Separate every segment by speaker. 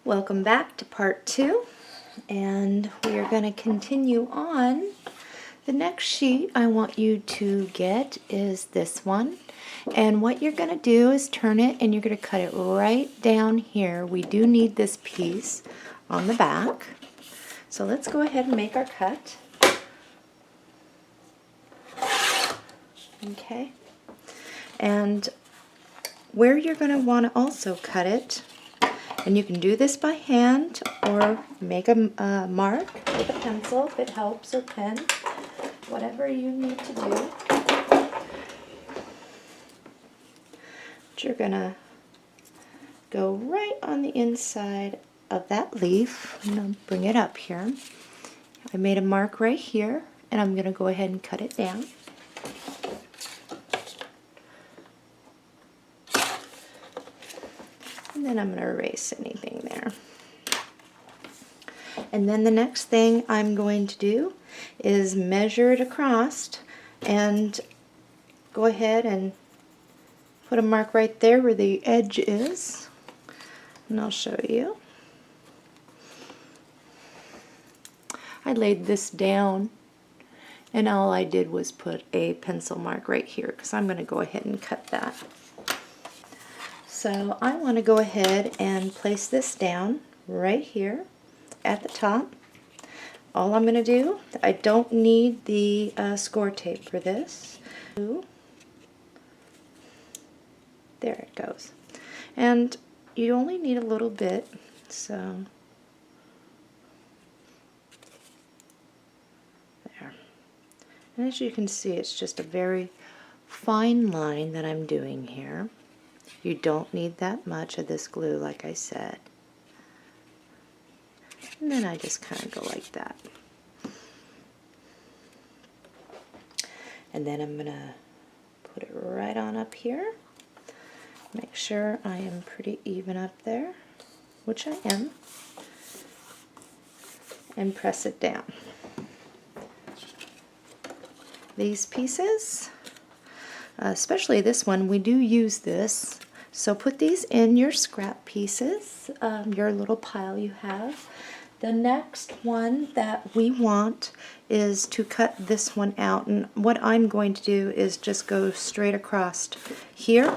Speaker 1: Welcome back to part 2, and we are going to continue on. The next sheet I want you to get is this one, and what you're going to do is turn it and you're going to cut it right down here. We do need this piece on the back, so let's go ahead and make our cut. Okay, and where you're going to want to also cut it, and you can do this by hand or make a mark with a pencil if it helps, or pen, whatever you need to do. But you're going to go right on the inside of that leaf. I'm going to bring it up here. I made a mark right here, and I'm going to go ahead and cut it down. And then I'm going to erase anything there. And then the next thing I'm going to do is measure it across and go ahead and put a mark right there where the edge is. And I'll show you. I laid this down and all I did was put a pencil mark right here because I'm going to go ahead and cut that. So I want to go ahead and place this down right here at the top. All I'm going to do, I don't need the score tape for this. There it goes. And you only need a little bit, so there. And as you can see, it's just a very fine line that I'm doing here. You don't need that much of this glue, like I said. And then I just kind of go like that. And then I'm going to put it right on up here. Make sure I am pretty even up there, which I am. And press it down. These pieces, especially this one, we do use this. So put these in your scrap pieces, your little pile you have. The next one that we want is to cut this one out. And what I'm going to do is just go straight across here.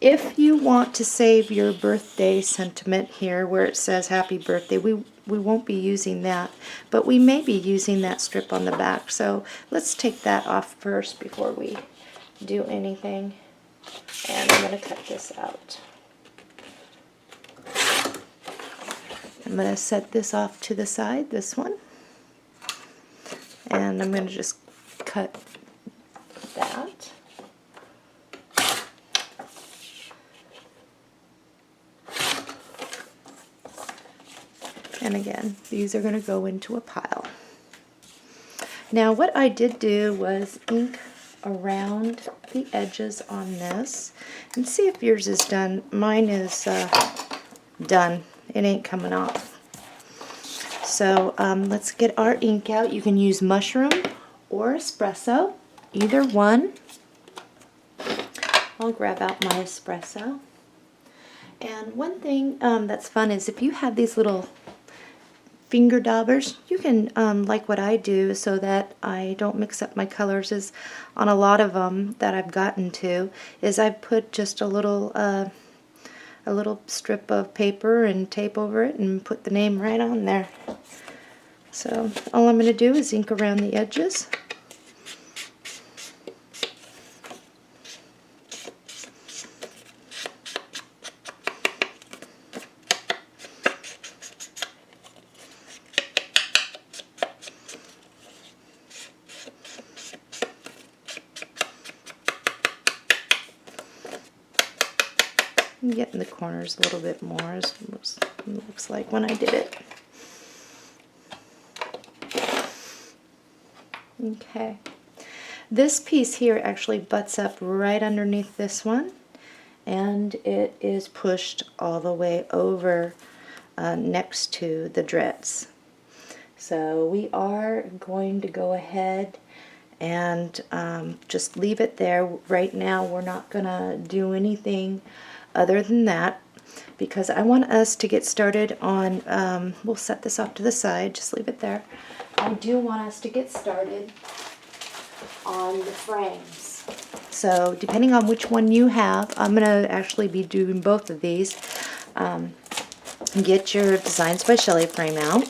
Speaker 1: If you want to save your birthday sentiment here where it says happy birthday, we won't be using that, but we may be using that strip on the back. So let's take that off first before we do anything. And I'm going to cut this out. I'm going to set this off to the side, this one. And I'm going to just cut that. And again, these are going to go into a pile. Now what I did do was ink around the edges on this and see if yours is done. Mine is done. It ain't coming off. So let's get our ink out. You can use mushroom or espresso, either one. I'll grab out my espresso. And one thing that's fun is if you have these little finger daubers, you can, like what I do so that I don't mix up my colors, is on a lot of them that I've gotten to, is I've put just a little strip of paper and tape over it and put the name right on there. So all I'm going to do is ink around the edges. I'm getting the corners a little bit more, as it looks like when I did it. Okay. This piece here actually butts up right underneath this one, and it is pushed all the way over next to the dreads. So we are going to go ahead and just leave it there. Right now we're not going to do anything other than that. because I want us to get started on, we'll set this off to the side, just leave it there. I do want us to get started on the frames. So depending on which one you have, I'm going to actually be doing both of these. Get your Designs by Shellie frame out.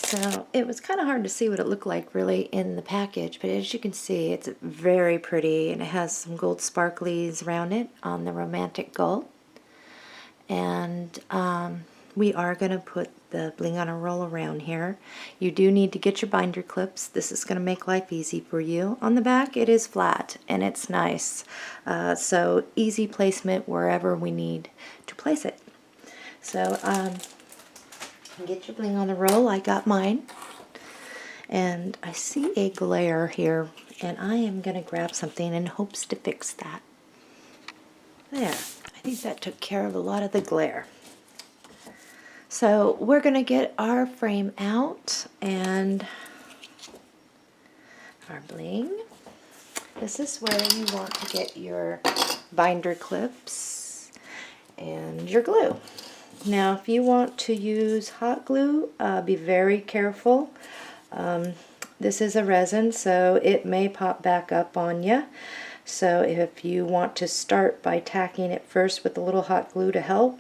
Speaker 1: So it was kind of hard to see what it looked like really in the package, but as you can see, it's very pretty, and it has some gold sparklies around it on the romantic gold. And we are going to put the bling on a roll around here. You do need to get your binder clips. This is going to make life easy for you. On the back, it is flat and it's nice. So easy placement wherever we need to place it. So get your bling on the roll. I got mine. And I see a glare here, and I am going to grab something in hopes to fix that. There. I think that took care of a lot of the glare. So we're going to get our frame out and our bling. This is where you want to get your binder clips and your glue. Now if you want to use hot glue, be very careful. This is a resin, so it may pop back up on you. So if you want to start by tacking it first with a little hot glue to help,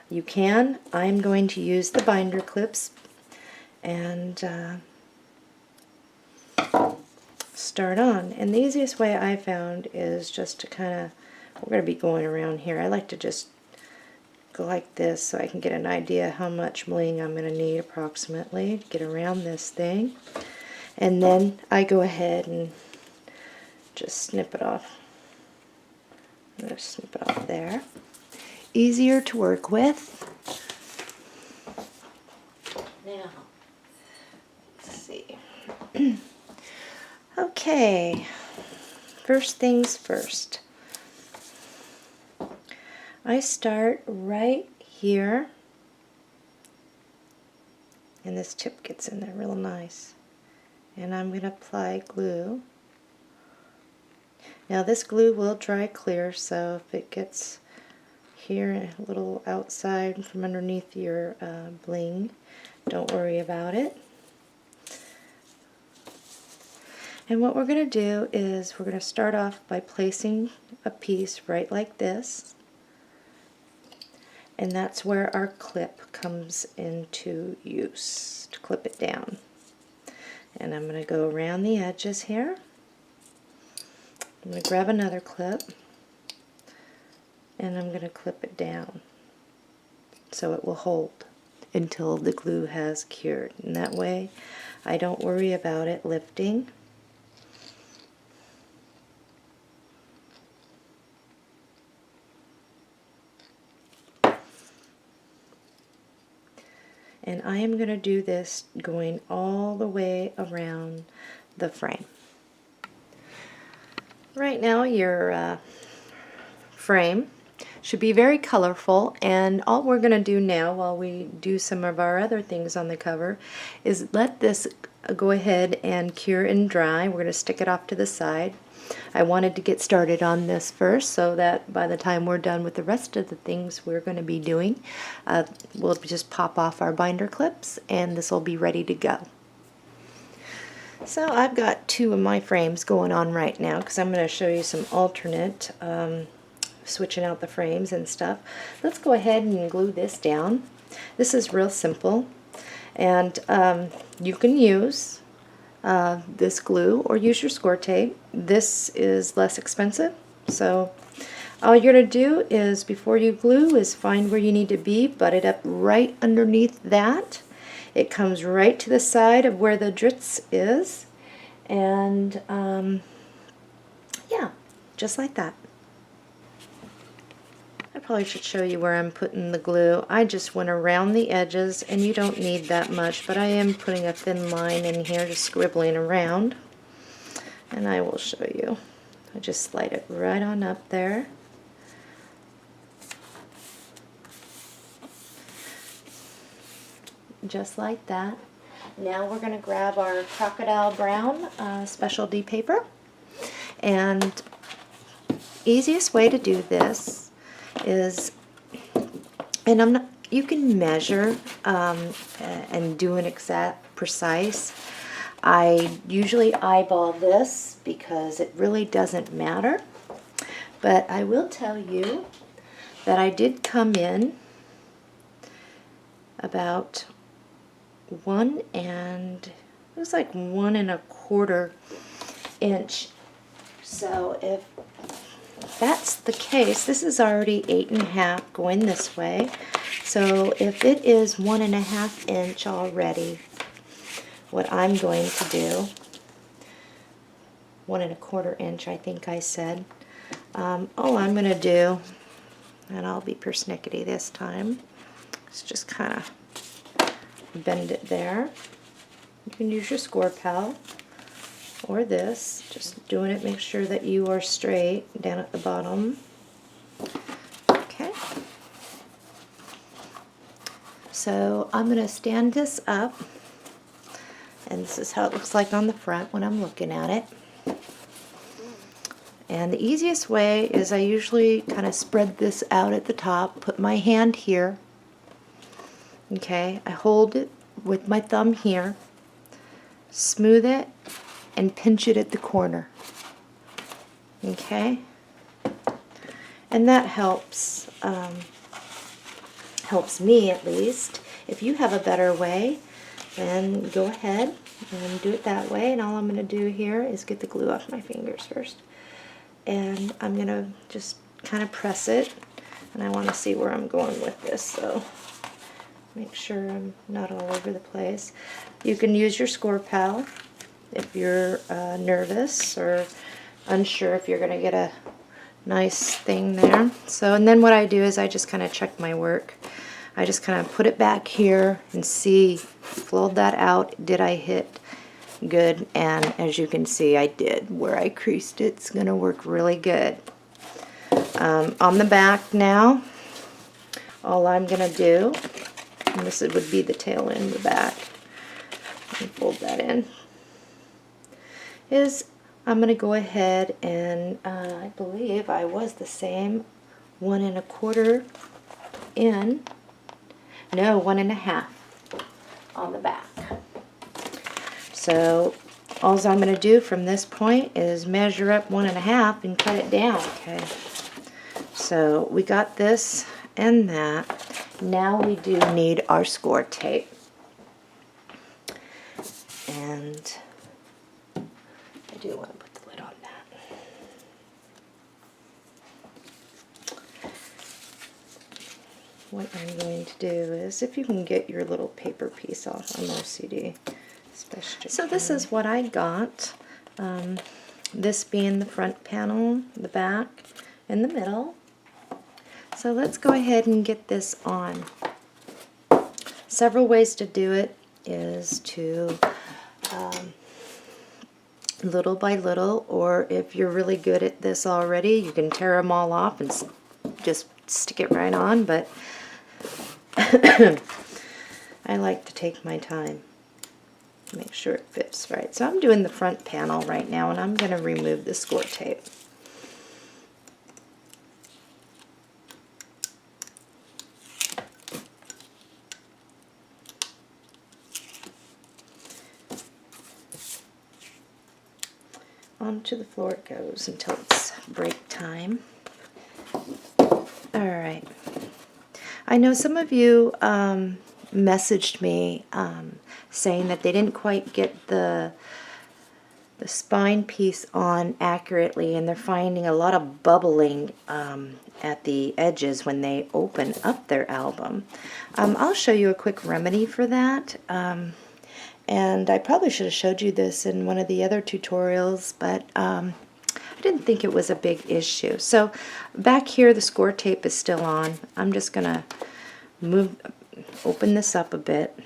Speaker 1: you can. I'm going to use the binder clips and start on. And the easiest way I found is just to kind of, we're going to be going around here. I like to just go like this so I can get an idea how much bling I'm going to need approximately to get around this thing. And then I go ahead and just snip it off. I'm going to snip it off there. Easier to work with. Now, let's see. Okay, first things first. I start right here, and this tip gets in there real nice. And I'm going to apply glue. Now this glue will dry clear, so if it gets here a little outside from underneath your bling, don't worry about it. And what we're going to do is we're going to start off by placing a piece right like this. And that's where our clip comes into use, to clip it down. And I'm going to go around the edges here. I'm going to grab another clip, and I'm going to clip it down so it will hold until the glue has cured. And that way I don't worry about it lifting. And I am going to do this going all the way around the frame. Right now your frame should be very colorful, and all we're going to do now while we do some of our other things on the cover is let this go ahead and cure and dry. We're going to stick it off to the side. I wanted to get started on this first so that by the time we're done with the rest of the things we're going to be doing, we'll just pop off our binder clips and this will be ready to go. So I've got two of my frames going on right now because I'm going to show you some alternate switching out the frames and stuff. Let's go ahead and glue this down. This is real simple, and you can use this glue or use your score tape. This is less expensive, so all you're going to do is before you glue is find where you need to be, butt it up right underneath that. It comes right to the side of where the dritz is, and yeah, just like that. I probably should show you where I'm putting the glue. I just went around the edges, and you don't need that much, but I am putting a thin line in here, just scribbling around, and I will show you. I just slide it right on up there. Just like that. Now we're going to grab our crocodile brown specialty paper, and easiest way to do this is, and I'm not, you can measure and do an exact precise. I usually eyeball this because it really doesn't matter, but I will tell you that I did come in about 1.25 inch. So if that's the case, this is already 8.5 going this way. So if it is 1.5 inch already, what I'm going to do, 1.25 inch, I think I said, all I'm going to do, and I'll be persnickety this time, is just kind of bend it there. You can use your score pal or this, just doing it, make sure that you are straight down at the bottom. Okay. So I'm going to stand this up, and this is how it looks like on the front when I'm looking at it. And the easiest way is I usually kind of spread this out at the top, put my hand here. Okay, I hold it with my thumb here, smooth it, and pinch it at the corner. Okay, and that helps me at least. If you have a better way, then go ahead and do it that way. And all I'm going to do here is get the glue off my fingers first, and I'm going to just kind of press it. And I want to see where I'm going with this, so make sure I'm not all over the place. You can use your score pal if you're nervous or unsure if you're going to get a nice thing there. So, and then what I do is I just kind of check my work. I just kind of put it back here and see, fold that out. Did I hit good? And as you can see, I did. Where I creased it's going to work really good. On the back now, all I'm going to do, and this would be the tail end of the back, let me fold that in, is I'm going to go ahead and I believe I was the same 1.25 in, no, 1.5 on the back. So all I'm going to do from this point is measure up 1.5 and cut it down. Okay, so we got this and that. Now we do need our score tape. And I do want to put the lid on that. What I'm going to do is, if you can get your little paper piece off, I'm OCD. So this is what I got. This being the front panel, the back, and the middle. So let's go ahead and get this on. Several ways to do it is to little by little, or if you're really good at this already, you can tear them all off and just stick it right on, but I like to take my time, make sure it fits right. So I'm doing the front panel right now, and I'm going to remove the score tape. Onto the floor it goes until it's break time. Alright. I know some of you messaged me saying that they didn't quite get the spine piece on accurately, and they're finding a lot of bubbling at the edges when they open up their album. I'll show you a quick remedy for that. And I probably should have showed you this in one of the other tutorials, but I didn't think it was a big issue. So back here the score tape is still on. I'm just going to open this up a bit,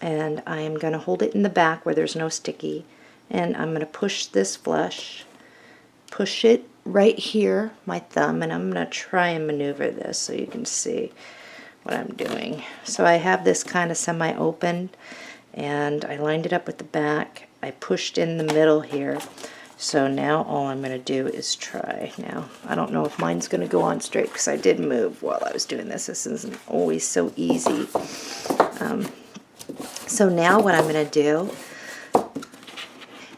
Speaker 1: and I am going to hold it in the back where there's no sticky, and I'm going to push this flush, push it right here, my thumb, and I'm going to try and maneuver this so you can see what I'm doing. So I have this kind of semi-opened, and I lined it up with the back. I pushed in the middle here, So now all I'm going to do is try. Now, I don't know if mine's going to go on straight because I did move while I was doing this. This isn't always so easy. So now what I'm going to do,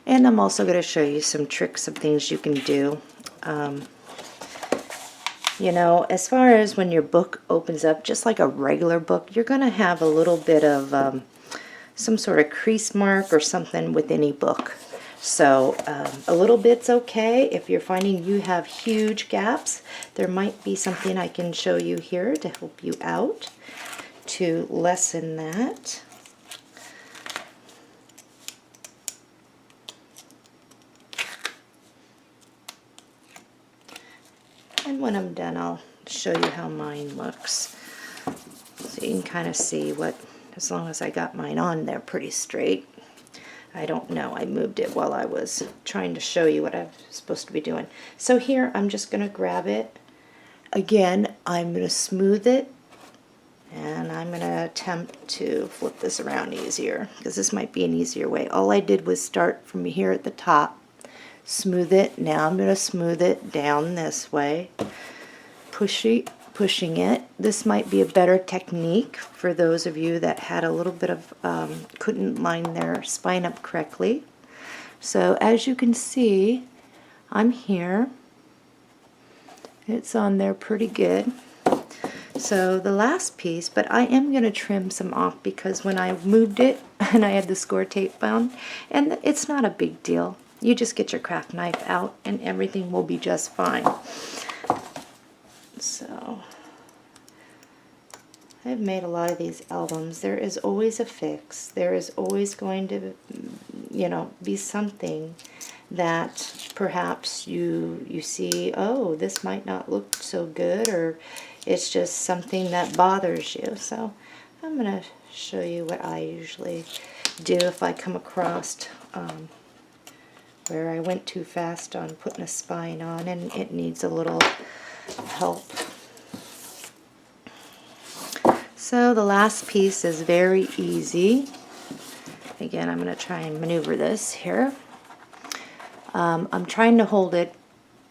Speaker 1: and I'm also going to show you some tricks of things you can do. You know, as far as when your book opens up, just like a regular book, you're going to have a little bit of some sort of crease mark or something with any book. So a little bit's okay. If you're finding you have huge gaps, there might be something I can show you here to help you out to lessen that. And when I'm done, I'll show you how mine looks. So you can kind of see what, as long as I got mine on there pretty straight. I don't know, I moved it while I was trying to show you what I was supposed to be doing. So here, I'm just going to grab it. Again, I'm going to smooth it. And I'm going to attempt to flip this around easier, because this might be an easier way. All I did was start from here at the top, smooth it. Now I'm going to smooth it down this way, pushing it. This might be a better technique for those of you that had a little bit of, couldn't line their spine up correctly. So as you can see, I'm here. It's on there pretty good. So the last piece, but I am going to trim some off because when I moved it and I had the score tape bound, and it's not a big deal. You just get your craft knife out and everything will be just fine. So I've made a lot of these albums. There is always a fix. There is always going to, you know, be something that perhaps you see, oh, this might not look so good, or it's just something that bothers you. So I'm going to show you what I usually do if I come across where I went too fast on putting a spine on and it needs a little help. So the last piece is very easy. Again, I'm going to try and maneuver this here. I'm trying to hold it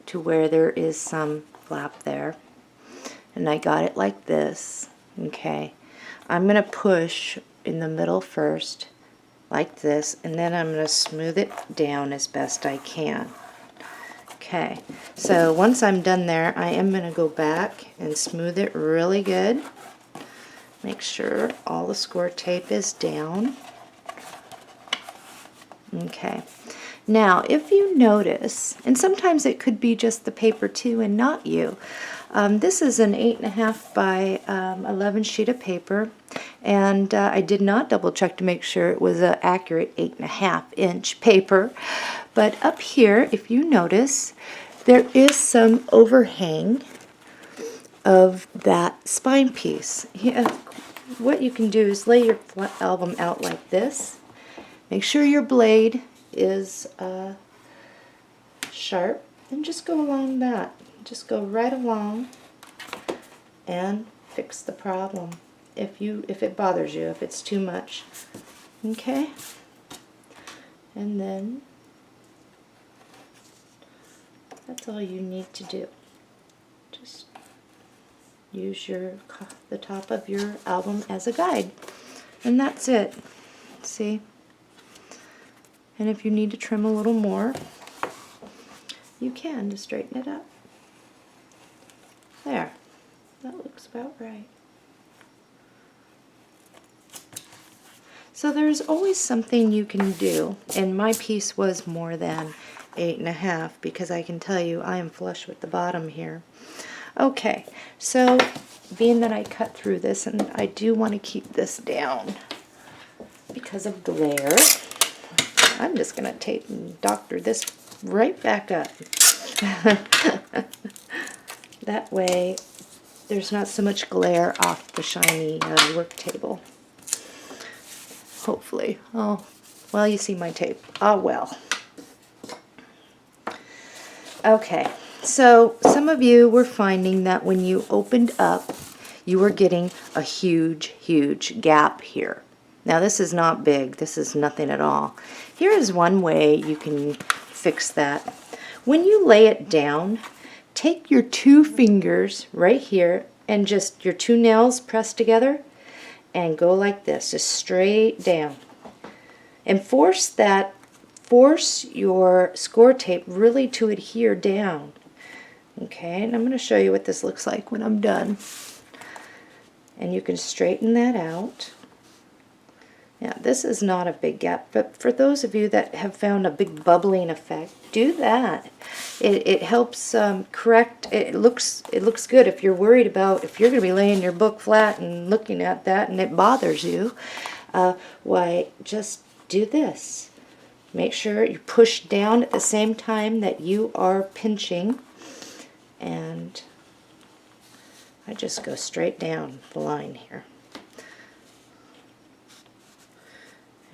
Speaker 1: to where there is some flap there. And I got it like this. Okay. I'm going to push in the middle first, like this, and then I'm going to smooth it down as best I can. Okay. So once I'm done there, I am going to go back and smooth it really good. Make sure all the score tape is down. Okay. Now, if you notice, and sometimes it could be just the paper too and not you, this is an 8.5 by 11 sheet of paper, and I did not double check to make sure it was an accurate 8.5 inch paper. But up here, if you notice, there is some overhang of that spine piece. Yeah, what you can do is lay your album out like this. Make sure your blade is sharp, and just go along that. Just go right along and fix the problem if it bothers you, if it's too much. Okay? And then that's all you need to do. Just use the top of your album as a guide. And that's it. See? And if you need to trim a little more, you can to straighten it up. There. That looks about right. So there's always something you can do, and my piece was more than 8.5 because I can tell you I am flush with the bottom here. Okay, so being that I cut through this, and I do want to keep this down because of glare, I'm just going to tape and doctor this right back up. That way there's not so much glare off the shiny work table. Hopefully. Oh, well, you see my tape. Oh, well. Okay, so some of you were finding that when you opened up, you were getting a huge, huge gap here. Now, this is not big. This is nothing at all. Here is one way you can fix that. When you lay it down, take your 2 fingers right here and just your 2 nails pressed together and go like this, just straight down. And force your score tape really to adhere down. Okay, and I'm going to show you what this looks like when I'm done. And you can straighten that out. Now, this is not a big gap, but for those of you that have found a big bubbling effect, do that. It helps correct. It looks good. If you're worried about if you're going to be laying your book flat and looking at that and it bothers you, why just do this. Make sure you push down at the same time that you are pinching, and I just go straight down the line here.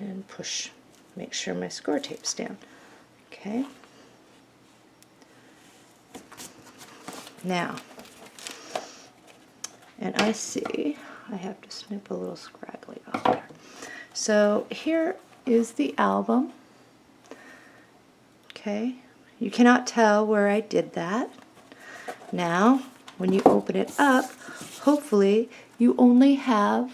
Speaker 1: And push, make sure my score tape's down. Okay. Now, and I see I have to snip a little scraggly off there. So here is the album. Okay, you cannot tell where I did that. Now, when you open it up, hopefully you only have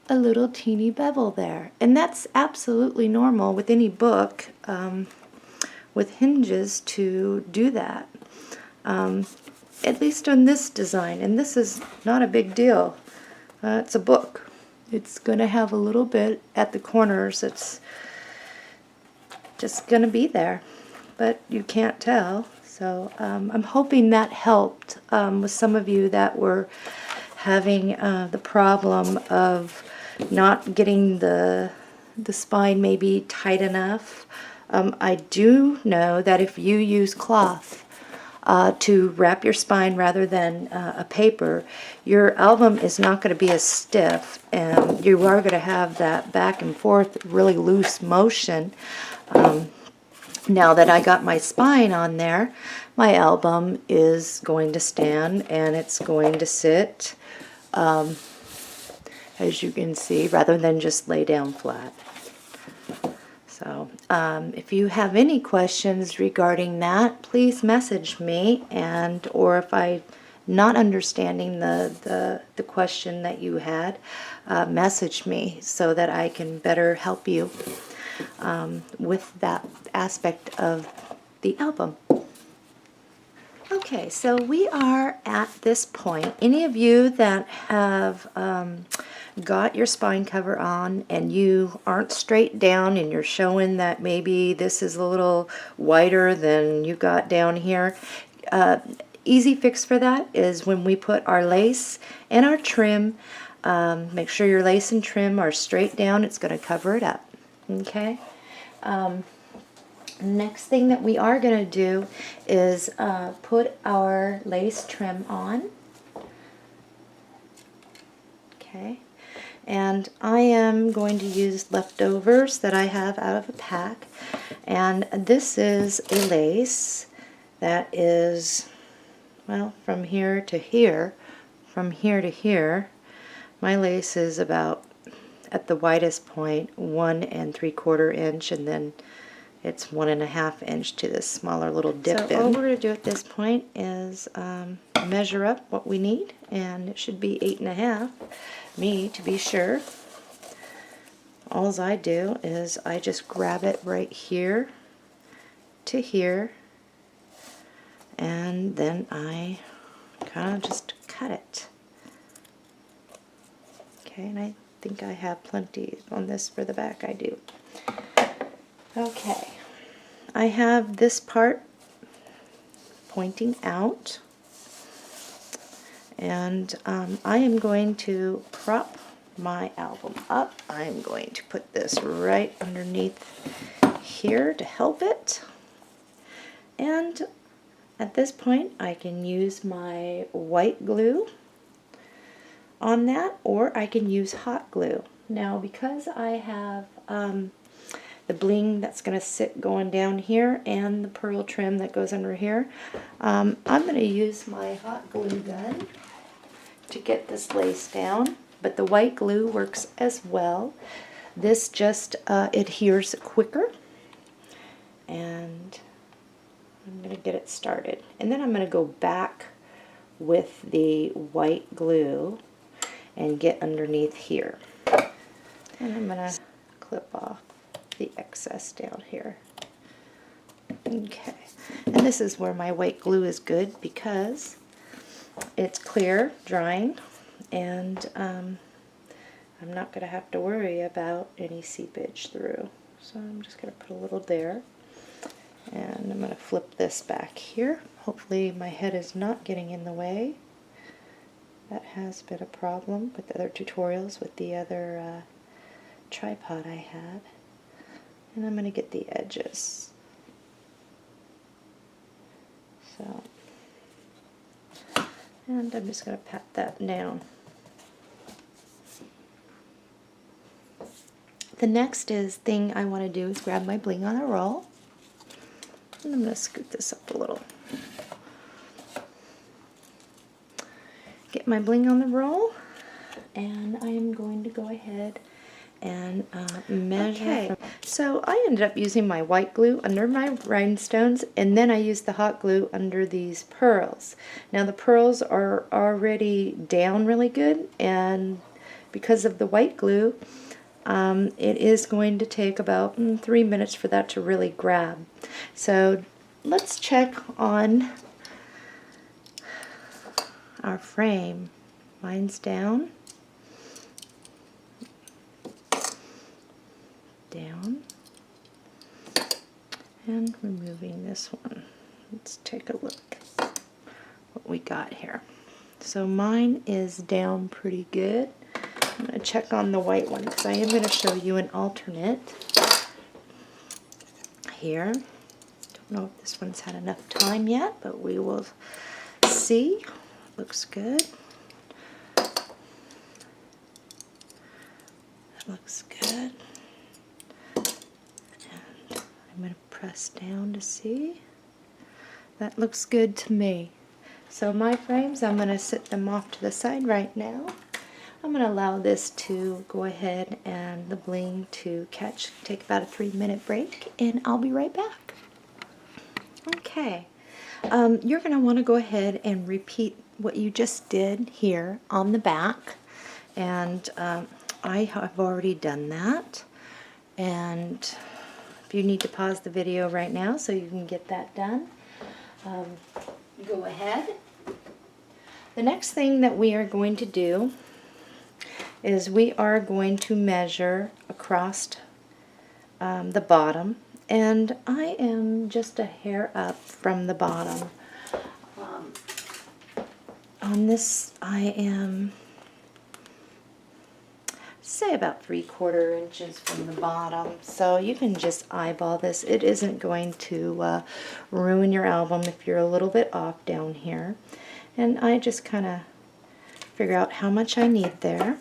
Speaker 1: a little teeny bevel there, and that's absolutely normal with any book with hinges to do that, at least on this design. And this is not a big deal. It's a book. It's going to have a little bit at the corners. It's just going to be there, but you can't tell. So I'm hoping that helped with some of you that were having the problem of not getting the spine maybe tight enough. I do know that if you use cloth to wrap your spine rather than a paper, your album is not going to be as stiff, and you are going to have that back and forth really loose motion. Now that I got my spine on there, my album is going to stand and it's going to sit as you can see, rather than just lay down flat. So if you have any questions regarding that, please message me, and or if I'm not understanding the question that you had, message me so that I can better help you with that aspect of the album. Okay, so we are at this point. Any of you that have got your spine cover on and you aren't straight down and you're showing that maybe this is a little wider than you got down here, easy fix for that is when we put our lace and our trim, make sure your lace and trim are straight down. It's going to cover it up. Okay. Next thing that we are going to do is put our lace trim on. Okay, and I am going to use leftovers that I have out of a pack, and this is a lace that is, well, from here to here, from here to here. My lace is about, at the widest point, 1 3/4 inch, and then it's 1 1/2 inch to this smaller little dip in. So all we're going to do at this point is measure up what we need, and it should be 8 1/2, me to be sure. All I do is I just grab it right here to here, and then I kind of just cut it. Okay, and I think I have plenty on this for the back. I do. Okay, I have this part pointing out, and I am going to prop my album up. I'm going to put this right underneath here to help it, and at this point I can use my white glue on that, or I can use hot glue. Now, because I have the bling that's going to sit going down here and the pearl trim that goes under here, I'm going to use my hot glue gun to get this lace down, but the white glue works as well. This just adheres quicker, and get it started. And then I'm going to go back with the white glue and get underneath here. And I'm going to clip off the excess down here. Okay, and this is where my white glue is good because it's clear, drying, and I'm not going to have to worry about any seepage through. So I'm just going to put a little there, and I'm going to flip this back here. Hopefully my head is not getting in the way. That has been a problem with other tutorials with the other tripod I had. And I'm going to get the edges. So, and I'm just going to pat that down. The next thing I want to do is grab my bling on a roll. And I'm going to scoot this up a little. Get my bling on the roll, and I am going to go ahead and measure. Okay, so I ended up using my white glue under my rhinestones, and then I used the hot glue under these pearls. Now the pearls are already down really good, and because of the white glue, it is going to take about 3 minutes for that to really grab. So let's check on our frame. Mine's down. Down, and removing this one. Let's take a look what we got here. So mine is down pretty good. I'm going to check on the white one because I am going to show you an alternate here. Don't know if this one's had enough time yet, but we will see. Looks good. That looks good. I'm going to press down to see. That looks good to me. So my frames, I'm going to set them off to the side right now. I'm going to allow this to go ahead and the bling to catch. Take about a 3-minute break, and I'll be right back. Okay. You're going to want to go ahead and repeat what you just did here on the back. And I have already done that. And if you need to pause the video right now so you can get that done, go ahead. The next thing that we are going to do is we are going to measure across the bottom, and I am just a hair up from the bottom. On this I am, say, about 3/4 inches from the bottom, so you can just eyeball this. It isn't going to ruin your album if you're a little bit off down here. And I just kind of figure out how much I need there.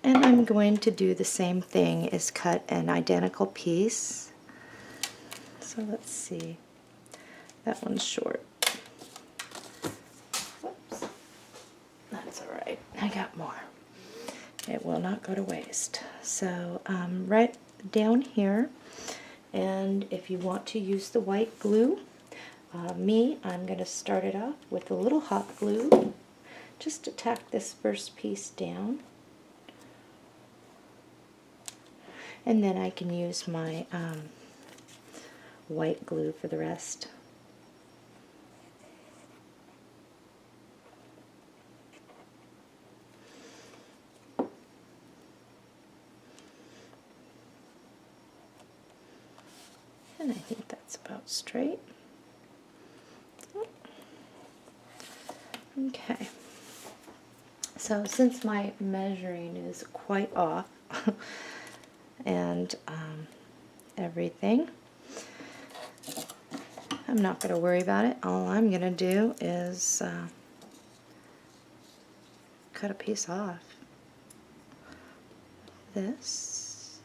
Speaker 1: And I'm going to do the same thing as cut an identical piece. So let's see. That one's short. Whoops. That's all right. I got more. It will not go to waste. So right down here, and if you want to use the white glue, I'm going to start it off with a little hot glue. Just to tack this first piece down. And then I can use my white glue for the rest. And I think that's about straight. Okay. So since my measuring is quite off and everything, I'm not going to worry about it. All I'm going to do is cut a piece off. This.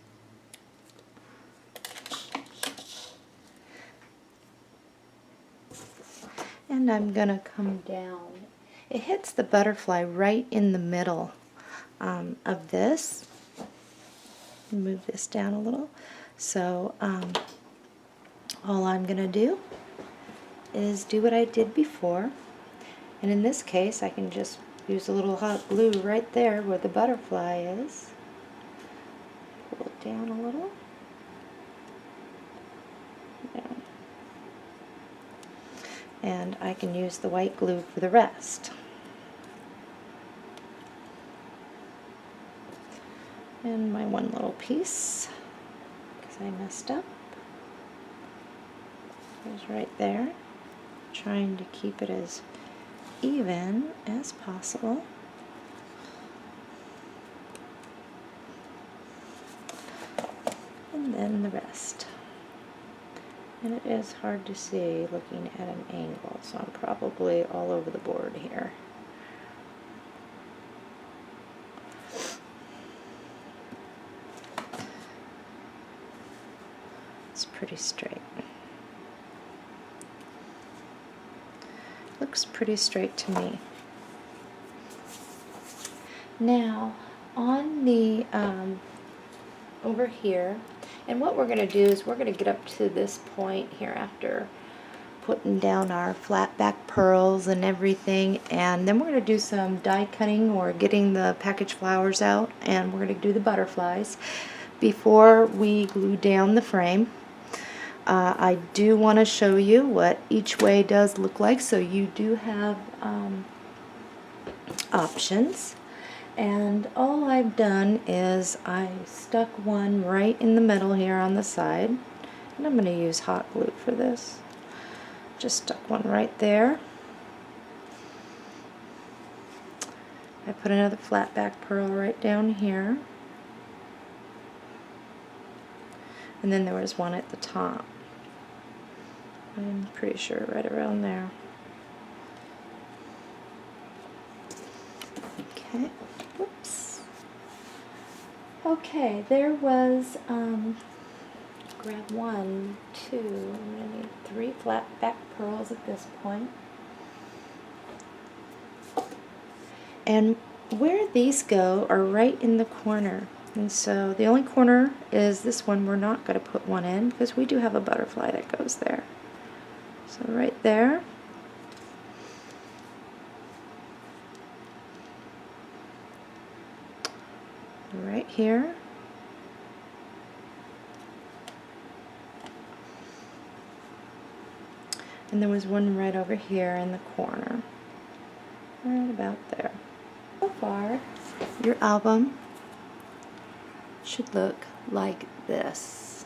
Speaker 1: And I'm going to come down. It hits the butterfly right in the middle of this. Move this down a little. So all I'm going to do is do what I did before. And in this case, I can just use a little hot glue right there where the butterfly is. Pull it down a little. Down. And I can use the white glue for the rest. And my one little piece, because I messed up, is right there. Trying to keep it as even as possible. And then the rest. And it is hard to see looking at an angle, so I'm probably all over the board here. It's pretty straight. Looks pretty straight to me. Now, on the over here, and what we're going to do is we're going to get up to this point here after putting down our flat back pearls and everything, and then we're going to do some die cutting or getting the package flowers out, and we're going to do the butterflies before we glue down the frame. I do want to show you what each way does look like, so you do have options. And all I've done is I stuck one right in the middle here on the side, and I'm going to use hot glue for this. Just stuck one right there. I put another flat back pearl right down here, and then there was one at the top. I'm pretty sure right around there. Okay, whoops. Okay, there was, grab 1, 2, I'm going to need 3 flat back pearls at this point. And where these go are right in the corner. And so the only corner is this one. We're not going to put one in because we do have a butterfly that goes there. So right there. Right here. And there was one right over here in the corner. Right about there. So far, your album should look like this.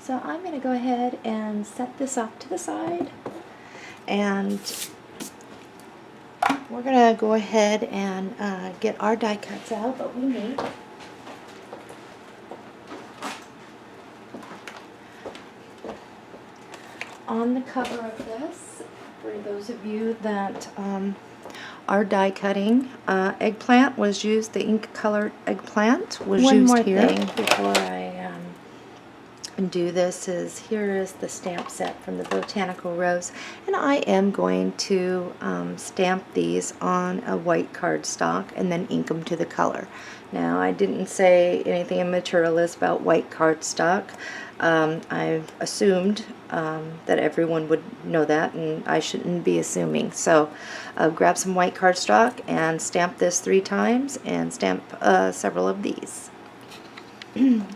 Speaker 1: So I'm going to go ahead and set this off to the side, and we're going to go ahead and get our die cuts out that we need. On the cover of this, for those of you that are die cutting, eggplant was used, the ink colored eggplant was used here. One more thing before I do this is, here is the stamp set from the Botanical Rose, and I am going to stamp these on a white cardstock and then ink them to the color. Now, I didn't say anything in Materialist about white cardstock. I've assumed that everyone would know that, and I shouldn't be assuming. So grab some white cardstock and stamp this 3 times, and stamp several of these.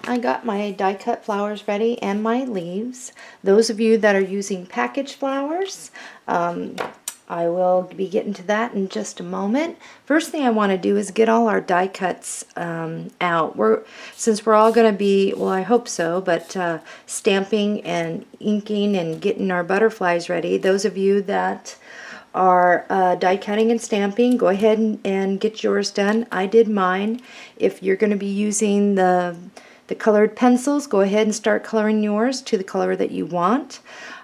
Speaker 1: I got my die cut flowers ready and my leaves. Those of you that are using package flowers, I will be getting to that in just a moment. First thing I want to do is get all our die cuts out. Since we're all going to be, well, I hope so, but stamping and inking and getting our butterflies ready. Those of you that are die cutting and stamping, go ahead and get yours done. I did mine. If you're going to be using the colored pencils, go ahead and start coloring yours to the color that you want.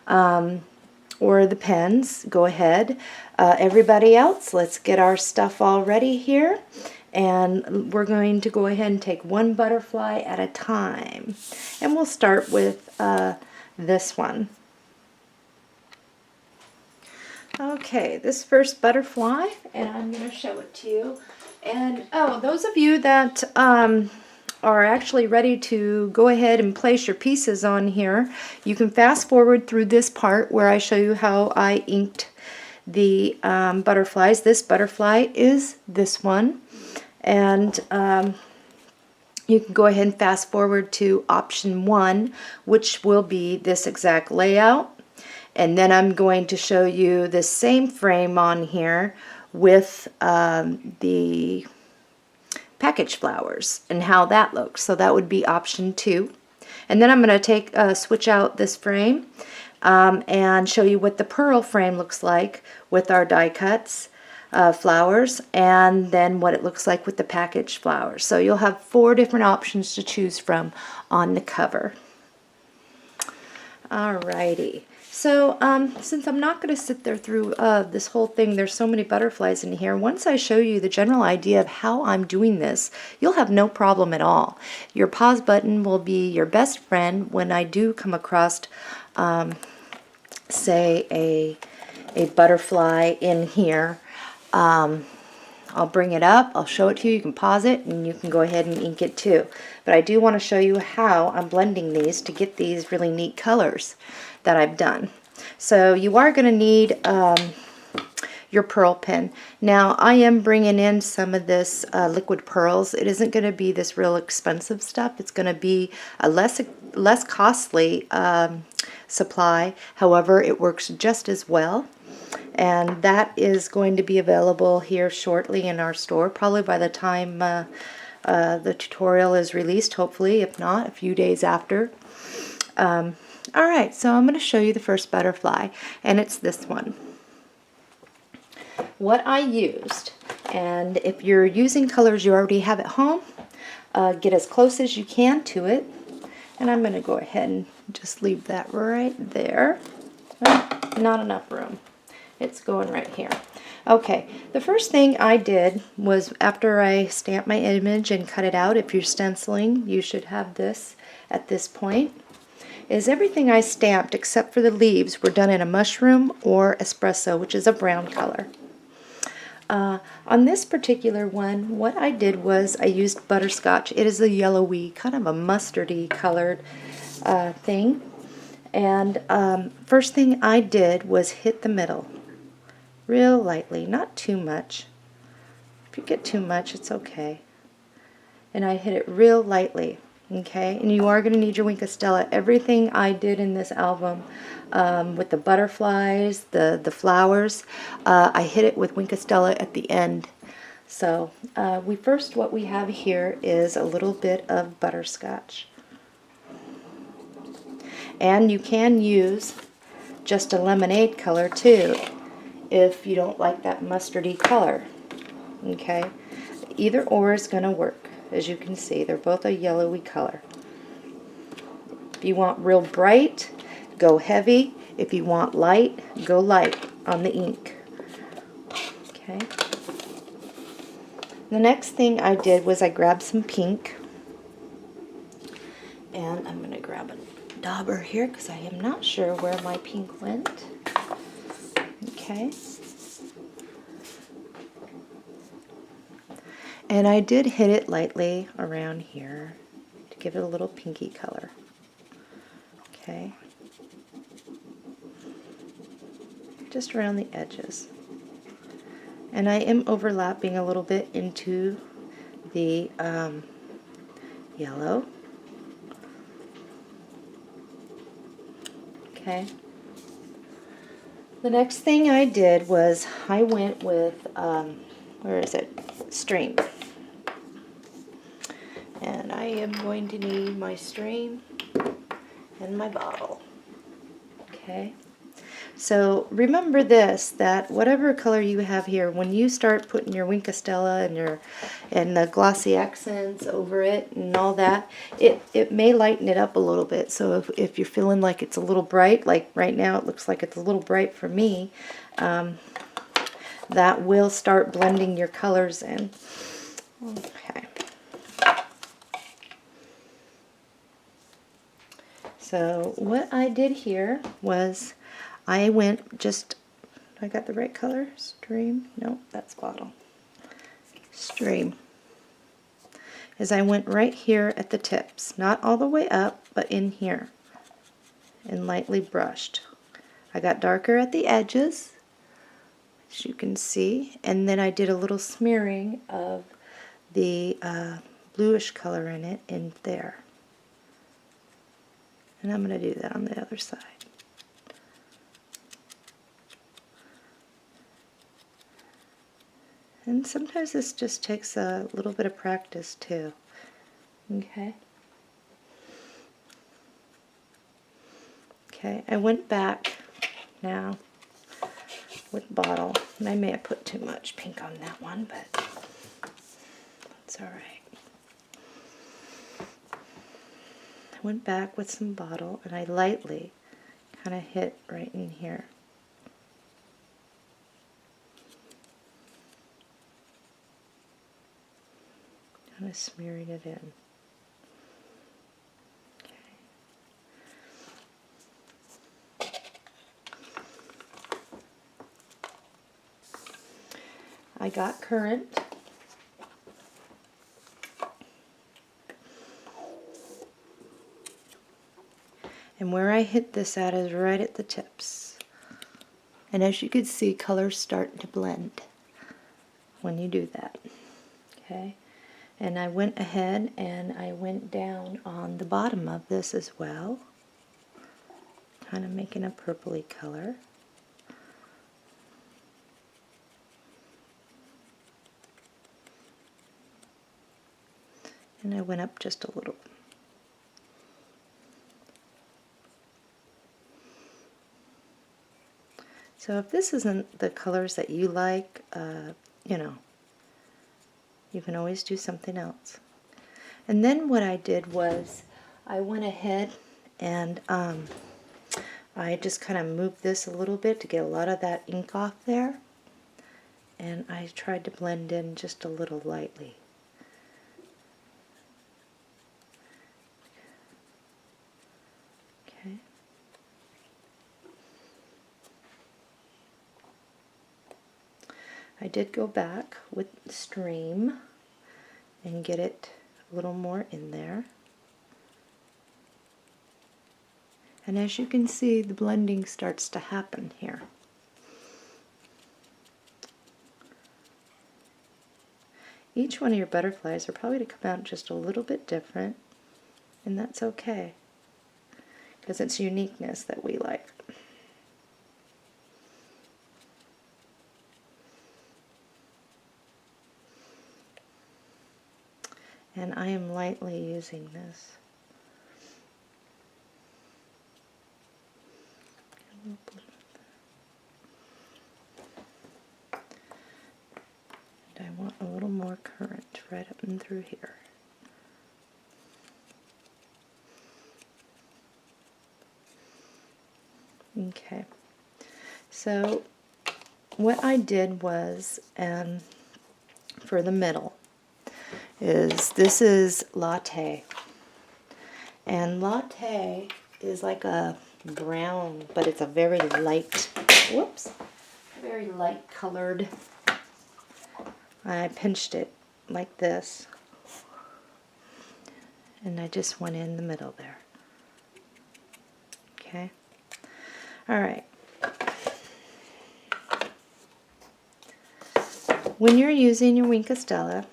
Speaker 1: Or the pens, go ahead. Everybody else, let's get our stuff all ready here. And we're going to go ahead and take one butterfly at a time. And we'll start with this one. Okay, this first butterfly, and I'm going to show it to you. And oh, those of you that are actually ready to go ahead and place your pieces on here, you can fast forward through this part where I show you how I inked the butterflies. This butterfly is this one, and you can go ahead and fast forward to option 1, which will be this exact layout. And then I'm going to show you the same frame on here with the package flowers and how that looks. So that would be option 2. And then I'm going to switch out this frame and show you what the pearl frame looks like with our die cuts flowers, and then what it looks like with the package flowers. So you'll have 4 different options to choose from on the cover. Alrighty. So since I'm not going to sit there through this whole thing, there's so many butterflies in here. Once I show you the general idea of how I'm doing this, you'll have no problem at all. Your pause button will be your best friend when I do come across, say, a butterfly in here. I'll bring it up, I'll show it to you, you can pause it, and you can go ahead and ink it too. But I do want to show you how I'm blending these to get these really neat colors that I've done. So you are going to need your pearl pen. Now I am bringing in some of this liquid pearls. It isn't going to be this real expensive stuff. It's going to be a less costly supply. However, it works just as well. And that is going to be available here shortly in our store, probably by the time the tutorial is released, hopefully, if not, a few days after. Alright, so I'm going to show you the first butterfly, and it's this one. What I used, and if you're using colors you already have at home, get as close as you can to it. And I'm going to go ahead and just leave that right there. Not enough room. It's going right here. Okay, the first thing I did was, after I stamped my image and cut it out, if you're stenciling, you should have this at this point, is everything I stamped except for the leaves were done in a mushroom or espresso, which is a brown color. On this particular one, what I did was I used butterscotch. It is a yellowy, kind of a mustardy colored thing. And first thing I did was hit the middle real lightly, not too much. If you get too much, it's okay. And I hit it real lightly, okay? And you are going to need your Wink of Stella. Everything I did in this album with the butterflies, the flowers, I hit it with Wink of Stella at the end. So what we have here is a little bit of butterscotch. And you can use just a lemonade color too, if you don't like that mustardy color. Okay, either or is going to work. As you can see, they're both a yellowy color. If you want real bright, go heavy. If you want light, go light on the ink. Okay. The next thing I did was I grabbed some pink, and I'm going to grab a dauber here because I am not sure where my pink went. Okay. And I did hit it lightly around here to give it a little pinky color. Okay. Just around the edges. And I am overlapping a little bit into the yellow. Okay. The next thing I did was I went with, where is it? Stream. And I am going to need my stream and my bottle. Okay. So remember this, that whatever color you have here, when you start putting your Wink of Stella and the glossy accents over it and all that, it may lighten it up a little bit. So if you're feeling like it's a little bright, like right now it looks like it's a little bright for me, that will start blending your colors in. Okay. So what I did here was I went just, I got the right color? Stream? No, that's bottle. Stream. is I went right here at the tips, not all the way up, but in here, and lightly brushed. I got darker at the edges, as you can see, and then I did a little smearing of the bluish color in it in there. And I'm going to do that on the other side. And sometimes this just takes a little bit of practice too. Okay. Okay, I went back now with bottle, and I may have put too much pink on that one, but it's all right. I went back with some bottle, and I lightly kind of hit right in here. Kind of smearing it in. I got Current. And where I hit this at is right at the tips. And as you can see, colors start to blend when you do that. Okay? And I went ahead and I went down on the bottom of this as well, kind of making a purpley color. And I went up just a little. So if this isn't the colors that you like, you know, you can always do something else. And then what I did was I went ahead and I just kind of moved this a little bit to get a lot of that ink off there. And I tried to blend in just a little lightly. Okay. I did go back with Stream and get it a little more in there. And as you can see, the blending starts to happen here. Each one of your butterflies are probably to come out just a little bit different, and that's okay, because it's uniqueness that we like. And I am lightly using this. And I want a little more current right up and through here. Okay, so what I did was, for the middle, this is Latte. And Latte is like a brown, but it's a very light, very light colored. I pinched it like this, and I just went in the middle there. Okay. All right. When you're using your Wink of Stella,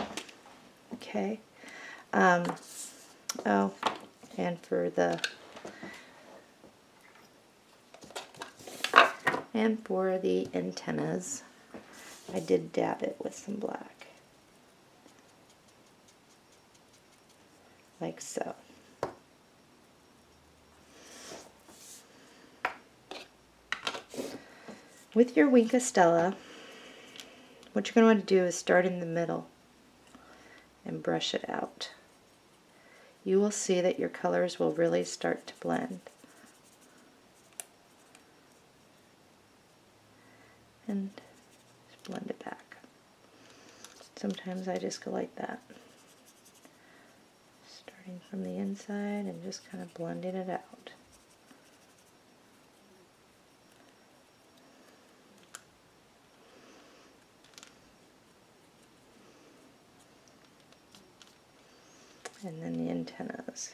Speaker 1: okay, oh, and for the antennas, I did dab it with some black, like so. With your Wink of Stella, what you're going to want to do is start in the middle and brush it out. You will see that your colors will really start to blend. And just blend it back. Sometimes I just go like that, starting from the inside and just kind of blending it out. and then the antennas.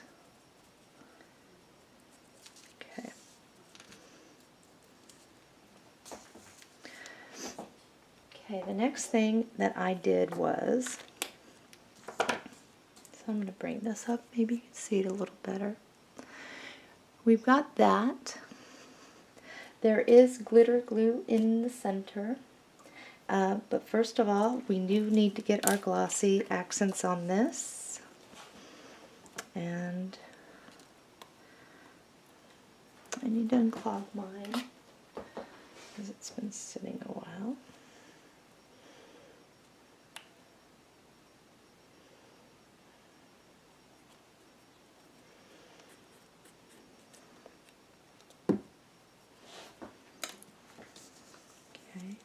Speaker 1: Okay. Okay, the next thing that I did was, so I'm going to bring this up, maybe you can see it a little better. We've got that. There is glitter glue in the center, but first of all, we do need to get our glossy accents on this. And I need to unclog mine because it's been sitting a while. Okay.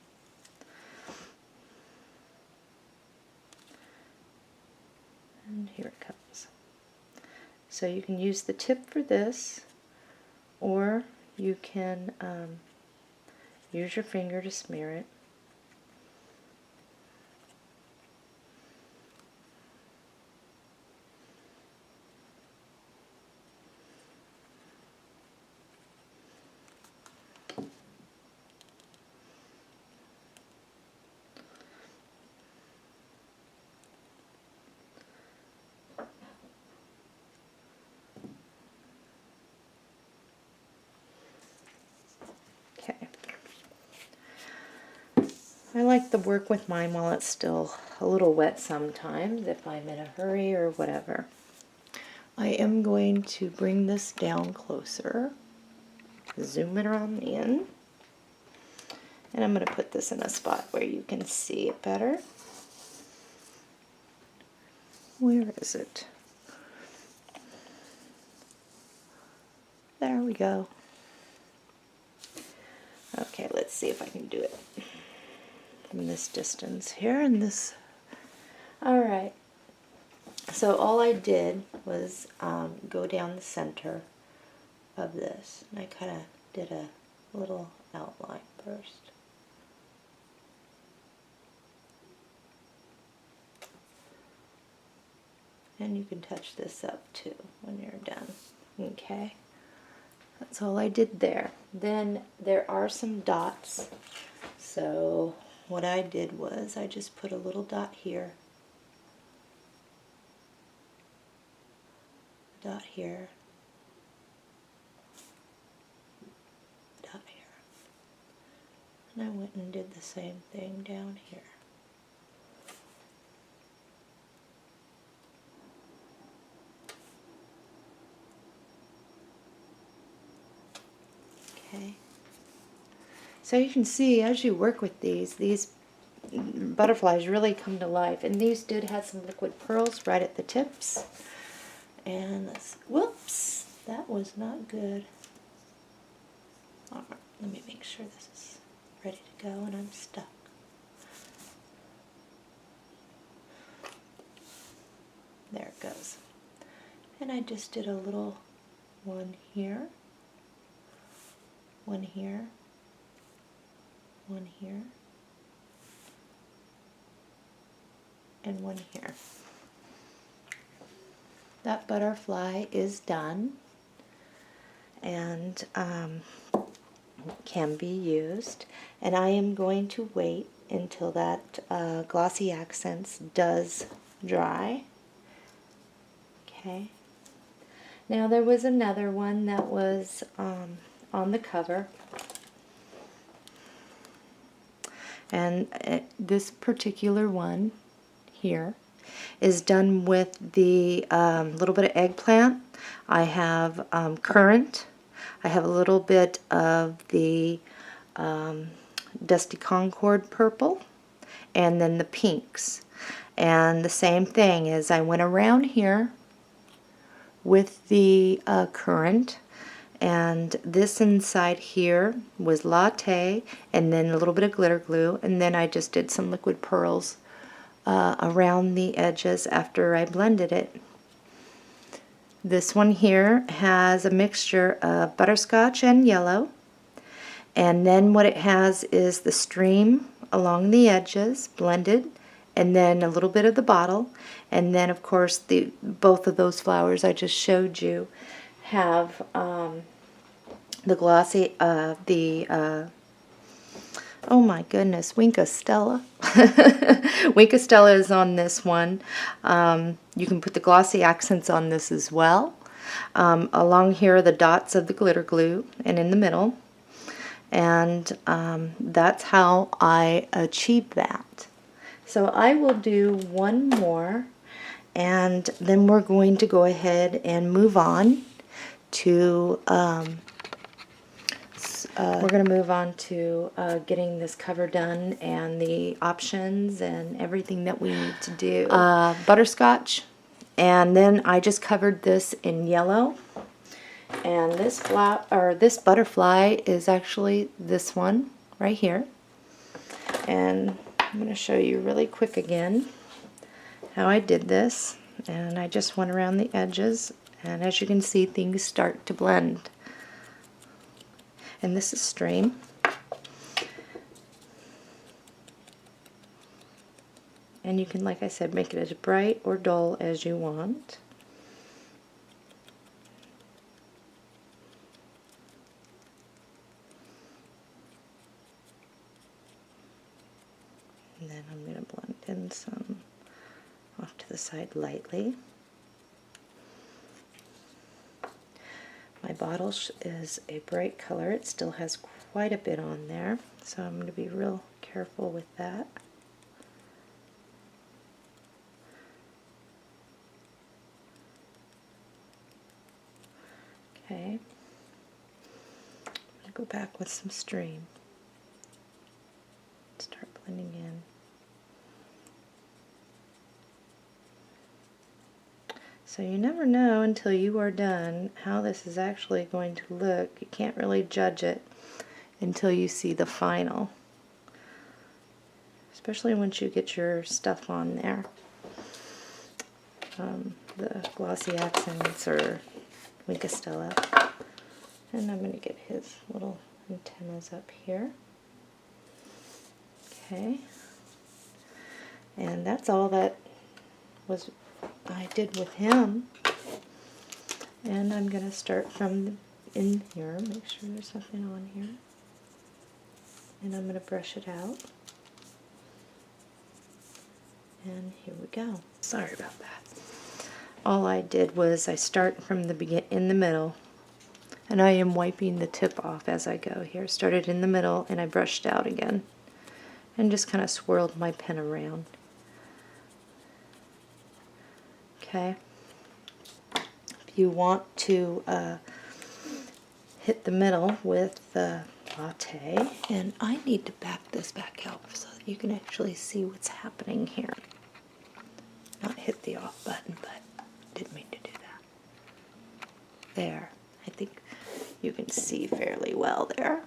Speaker 1: And here it comes. So you can use the tip for this, or you can use your finger to smear it. Okay. I like to work with mine while it's still a little wet sometimes if I'm in a hurry or whatever. I am going to bring this down closer, zoom it on in, and I'm going to put this in a spot where you can see it better. Where is it? There we go. Okay, let's see if I can do it from this distance here and this. Alright, so all I did was go down the center of this, and I kind of did a little outline first. And you can touch this up too when you're done. Okay, that's all I did there. Then there are some dots. So what I did was I just put a little dot here, dot here, dot here. And I went and did the same thing down here. Okay. So you can see as you work with these butterflies really come to life. And these did have some liquid pearls right at the tips. And let's, whoops, that was not good. All right, let me make sure this is ready to go and I'm stuck. There it goes. And I just did a little one here, one here, one here, and one here. That butterfly is done and can be used. And I am going to wait until that glossy accents does dry. Okay. Now there was another one that was on the cover. And this particular one here is done with the little bit of eggplant. I have currant. I have a little bit of the Dusty Concord purple, and then the pinks. And the same thing is I went around here with the currant, and this inside here was latte, and then a little bit of glitter glue, and then I just did some liquid pearls around the edges after I blended it. This one here has a mixture of butterscotch and yellow, and then what it has is the stream along the edges blended, and then a little bit of the bottle, and then of course both of those flowers I just showed you have the glossy, oh my goodness, Winka Stella. Winka Stella is on this one. You can put the glossy accents on this as well. Along here are the dots of the glitter glue, and in the middle. And that's how I achieved that. So I will do one more, and then we're going to go ahead and move on to getting this cover done and the options and everything that we need to do. Butterscotch, and then I just covered this in yellow. And this butterfly is actually this one right here. And I'm going to show you really quick again how I did this. And I just went around the edges, and as you can see, things start to blend. And this is Stream. And you can, like I said, make it as bright or dull as you want. And then I'm going to blend in some off to the side lightly. My bottle is a bright color. It still has quite a bit on there, so I'm going to be real careful with that. Okay. I'm going to go back with some Stream. Start blending in. So you never know until you are done how this is actually going to look. You can't really judge it until you see the final. Especially once you get your stuff on there. The glossy accents or Winka Stella. And I'm going to get his little antennas up here. Okay. And that's all that I did with him. And I'm going to start from in here, make sure there's something on here. And I'm going to brush it out. And here we go. Sorry about that. All I did was I start from the in the middle, and I am wiping the tip off as I go here. Started in the middle and I brushed out again. And just kind of swirled my pen around. Okay. If you want to hit the middle with the latte, and I need to back this back out so that you can actually see what's happening here. Not hit the off button, but didn't mean to do that. There. I think you can see fairly well there.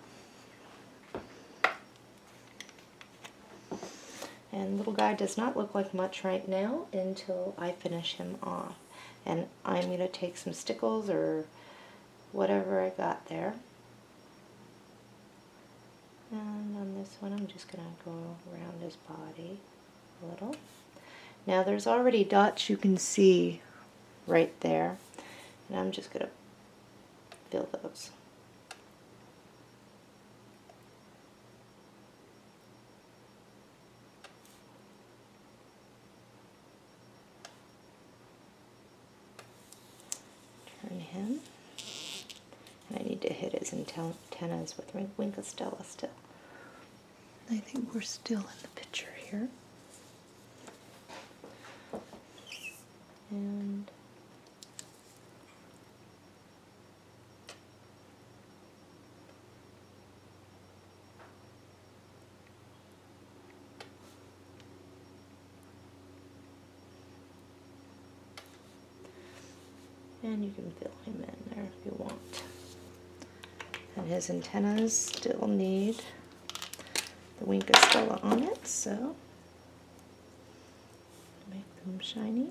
Speaker 1: And little guy does not look like much right now until I finish him off. And I'm going to take some stickles or whatever I got there. And on this one I'm just going to go around his body a little. Now there's already dots you can see right there. And I'm just going to fill those. Turn him. And I need to hit his antennas with Winka Stella still. I think we're still in the picture here. And you can fill him in there if you want. And his antennas still need the Winka Stella on it, so make them shiny.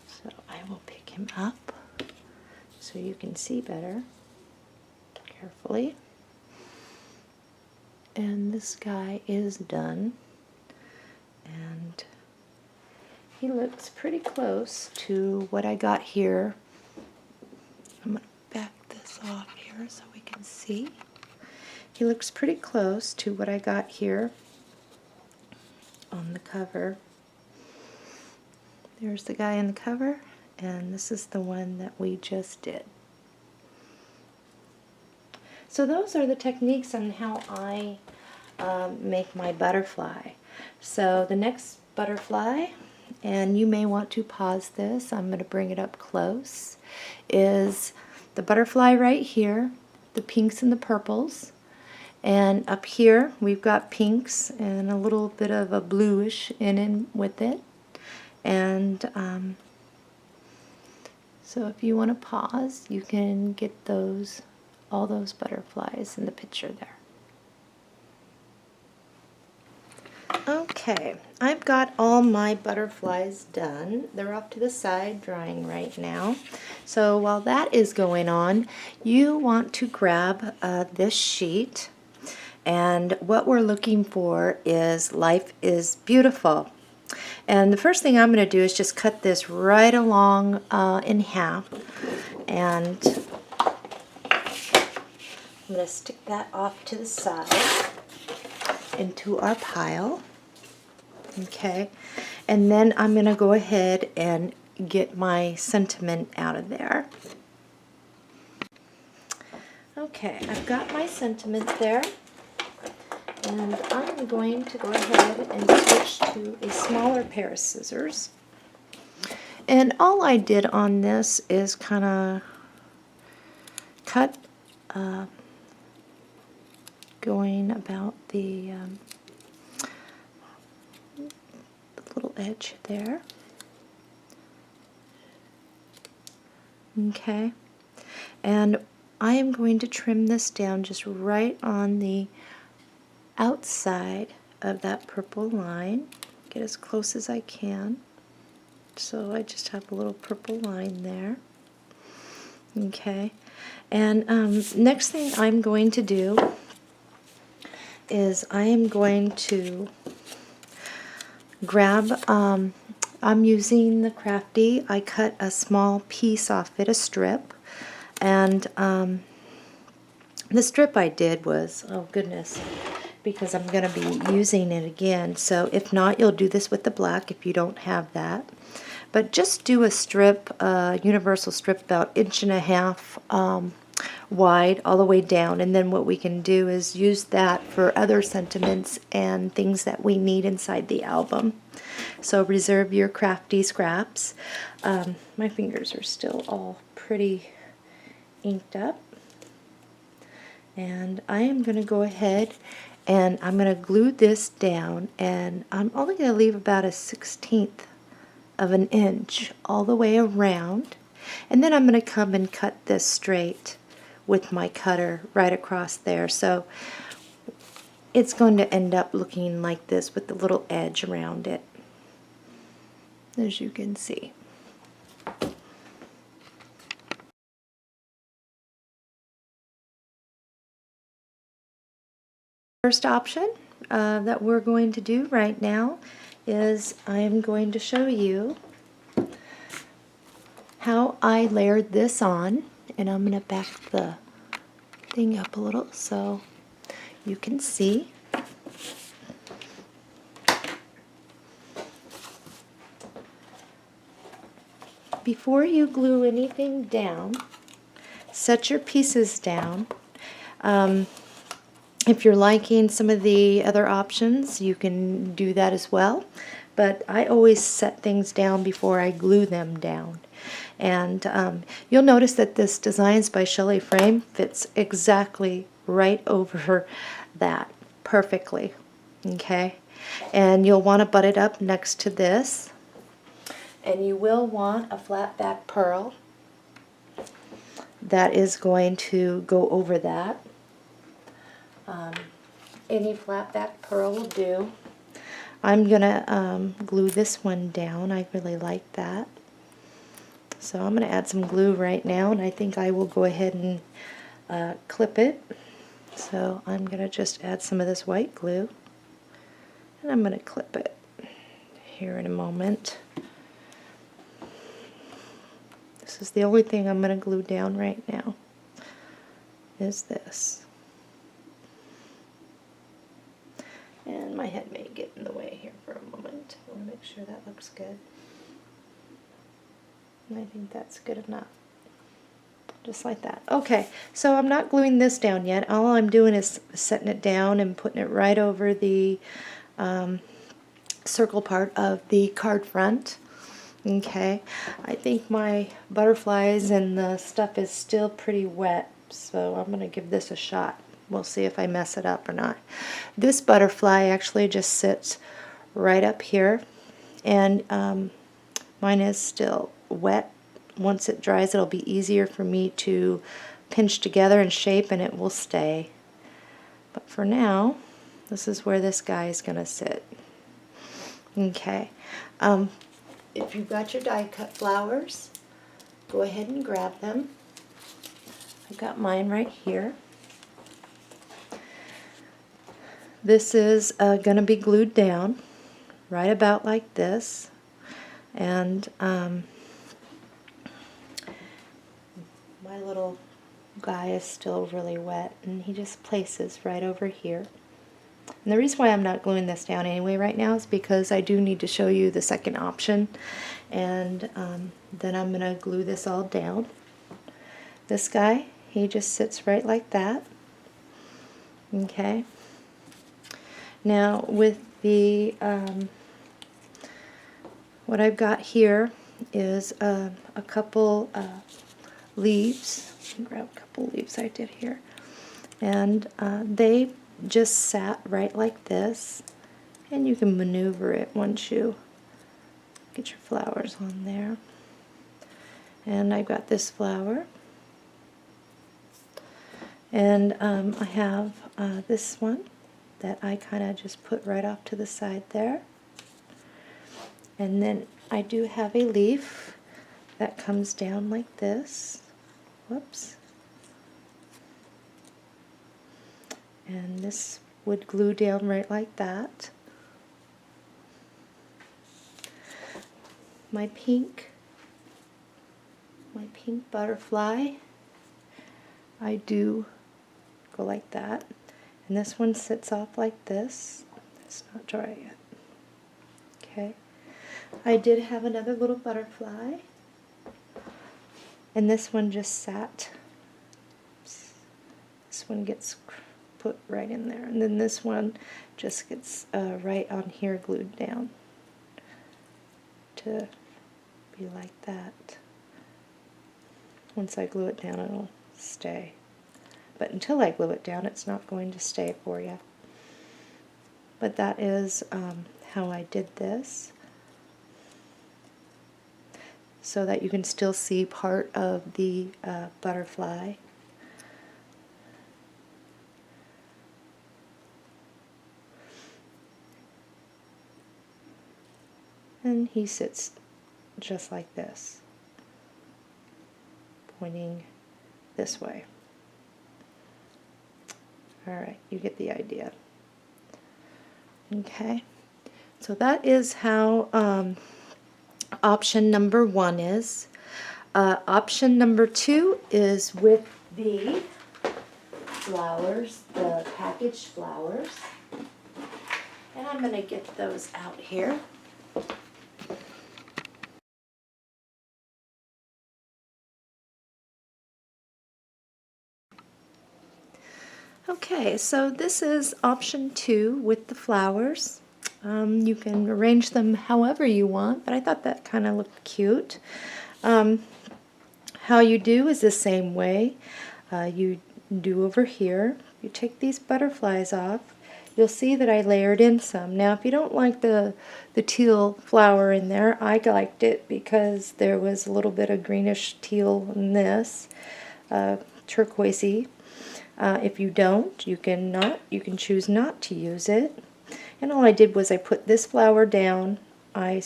Speaker 1: So I will pick him up so you can see better carefully. And this guy is done. And he looks pretty close to what I got here. I'm going to back this off here so we can see. He looks pretty close to what I got here on the cover. There's the guy in the cover, and this is the one that we just did. So those are the techniques on how I make my butterfly. So the next butterfly, and you may want to pause this, I'm going to bring it up close, is the butterfly right here, the pinks and the purples. And up here we've got pinks and a little bit of a bluish in with it. And so if you want to pause, you can get all those butterflies in the picture there. Okay, I've got all my butterflies done. They're off to the side drying right now. So while that is going on, you want to grab this sheet, and what we're looking for is Life is Beautiful. And the first thing I'm going to do is just cut this right along in half, and I'm going to stick that off to the side into our pile. Okay, and then I'm going to go ahead and get my sentiment out of there. Okay, I've got my sentiment there, and I'm going to go ahead and switch to a smaller pair of scissors. And all I did on this is kind of cut going about the little edge there. Okay, and I am going to trim this down just right on the outside of that purple line. Get as close as I can. So I just have a little purple line there. Okay, and next thing I'm going to do is I am going to grab, I'm using the Crafty. I cut a small piece off it, a strip, and the strip I did was, oh goodness, because I'm going to be using it again. So if not, you'll do this with the black if you don't have that. But just do a strip, universal strip about 1.5 inches wide all the way down, and then what we can do is use that for other sentiments and things that we need inside the album. So reserve your Crafty scraps. My fingers are still all pretty inked up, and I am going to go ahead and I'm going to glue this down, and I'm only going to leave about 1/16 of an inch all the way around, and then I'm going to come and cut this straight with my cutter right across there. So it's going to end up looking like this with the little edge around it, as you can see. First option that we're going to do right now is I am going to show you how I layered this on, and I'm going to back the thing up a little so you can see. Before you glue anything down, set your pieces down. If you're liking some of the other options, you can do that as well. But I always set things down before I glue them down. And you'll notice that this Designs by Shellie frame fits exactly right over that perfectly. Okay? And you'll want to butt it up next to this. And you will want a flat back pearl that is going to go over that. Any flat back pearl will do. I'm going to glue this one down. I really like that. So I'm going to add some glue right now, and I think I will go ahead and clip it So I'm going to just add some of this white glue, and I'm going to clip it here in a moment. This is the only thing I'm going to glue down right now, is this. And my head may get in the way here for a moment. I want to make sure that looks good. And I think that's good enough. Just like that. Okay, so I'm not gluing this down yet. All I'm doing is setting it down and putting it right over the circle part of the card front. Okay, I think my butterflies and the stuff is still pretty wet, so I'm going to give this a shot. We'll see if I mess it up or not. This butterfly actually just sits right up here, and mine is still wet. Once it dries, it'll be easier for me to pinch together and shape, and it will stay. But for now, this is where this guy is going to sit. Okay. If you've got your die cut flowers, go ahead and grab them. I've got mine right here. This is going to be glued down right about like this, and my little guy is still really wet, and he just places right over here. And the reason why I'm not gluing this down anyway right now is because I do need to show you the second option, and then I'm going to glue this all down. This guy, he just sits right like that. Okay. Now with the what I've got here is a couple leaves. Grab a couple leaves I did here, and they just sat right like this, and you can maneuver it once you get your flowers on there. And I've got this flower, and I have this one that I kind of just put right off to the side there. And then I do have a leaf that comes down like this. Whoops. And this would glue down right like that. My pink butterfly, I do go like that. And this one sits off like this. It's not dry yet. Okay. I did have another little butterfly, and this one just sat. This one gets put right in there, and then this one just gets right on here glued down to be like that. Once I glue it down, it'll stay. But until I glue it down, it's not going to stay for you. But that is how I did this, so that you can still see part of the butterfly. And he sits just like this, pointing this way. Alright, you get the idea. Okay, so that is how option number 1 is. Option number 2 is with the flowers, the packaged flowers. And I'm going to get those out here. Okay, so this is option 2 with the flowers. You can arrange them however you want, but I thought that kind of looked cute. How you do is the same way you do over here. You take these butterflies off. You'll see that I layered in some. Now, if you don't like the teal flower in there, I liked it because there was a little bit of greenish teal in this, turquoisey. If you don't, you can choose not to use it. And all I did was I put this flower down, I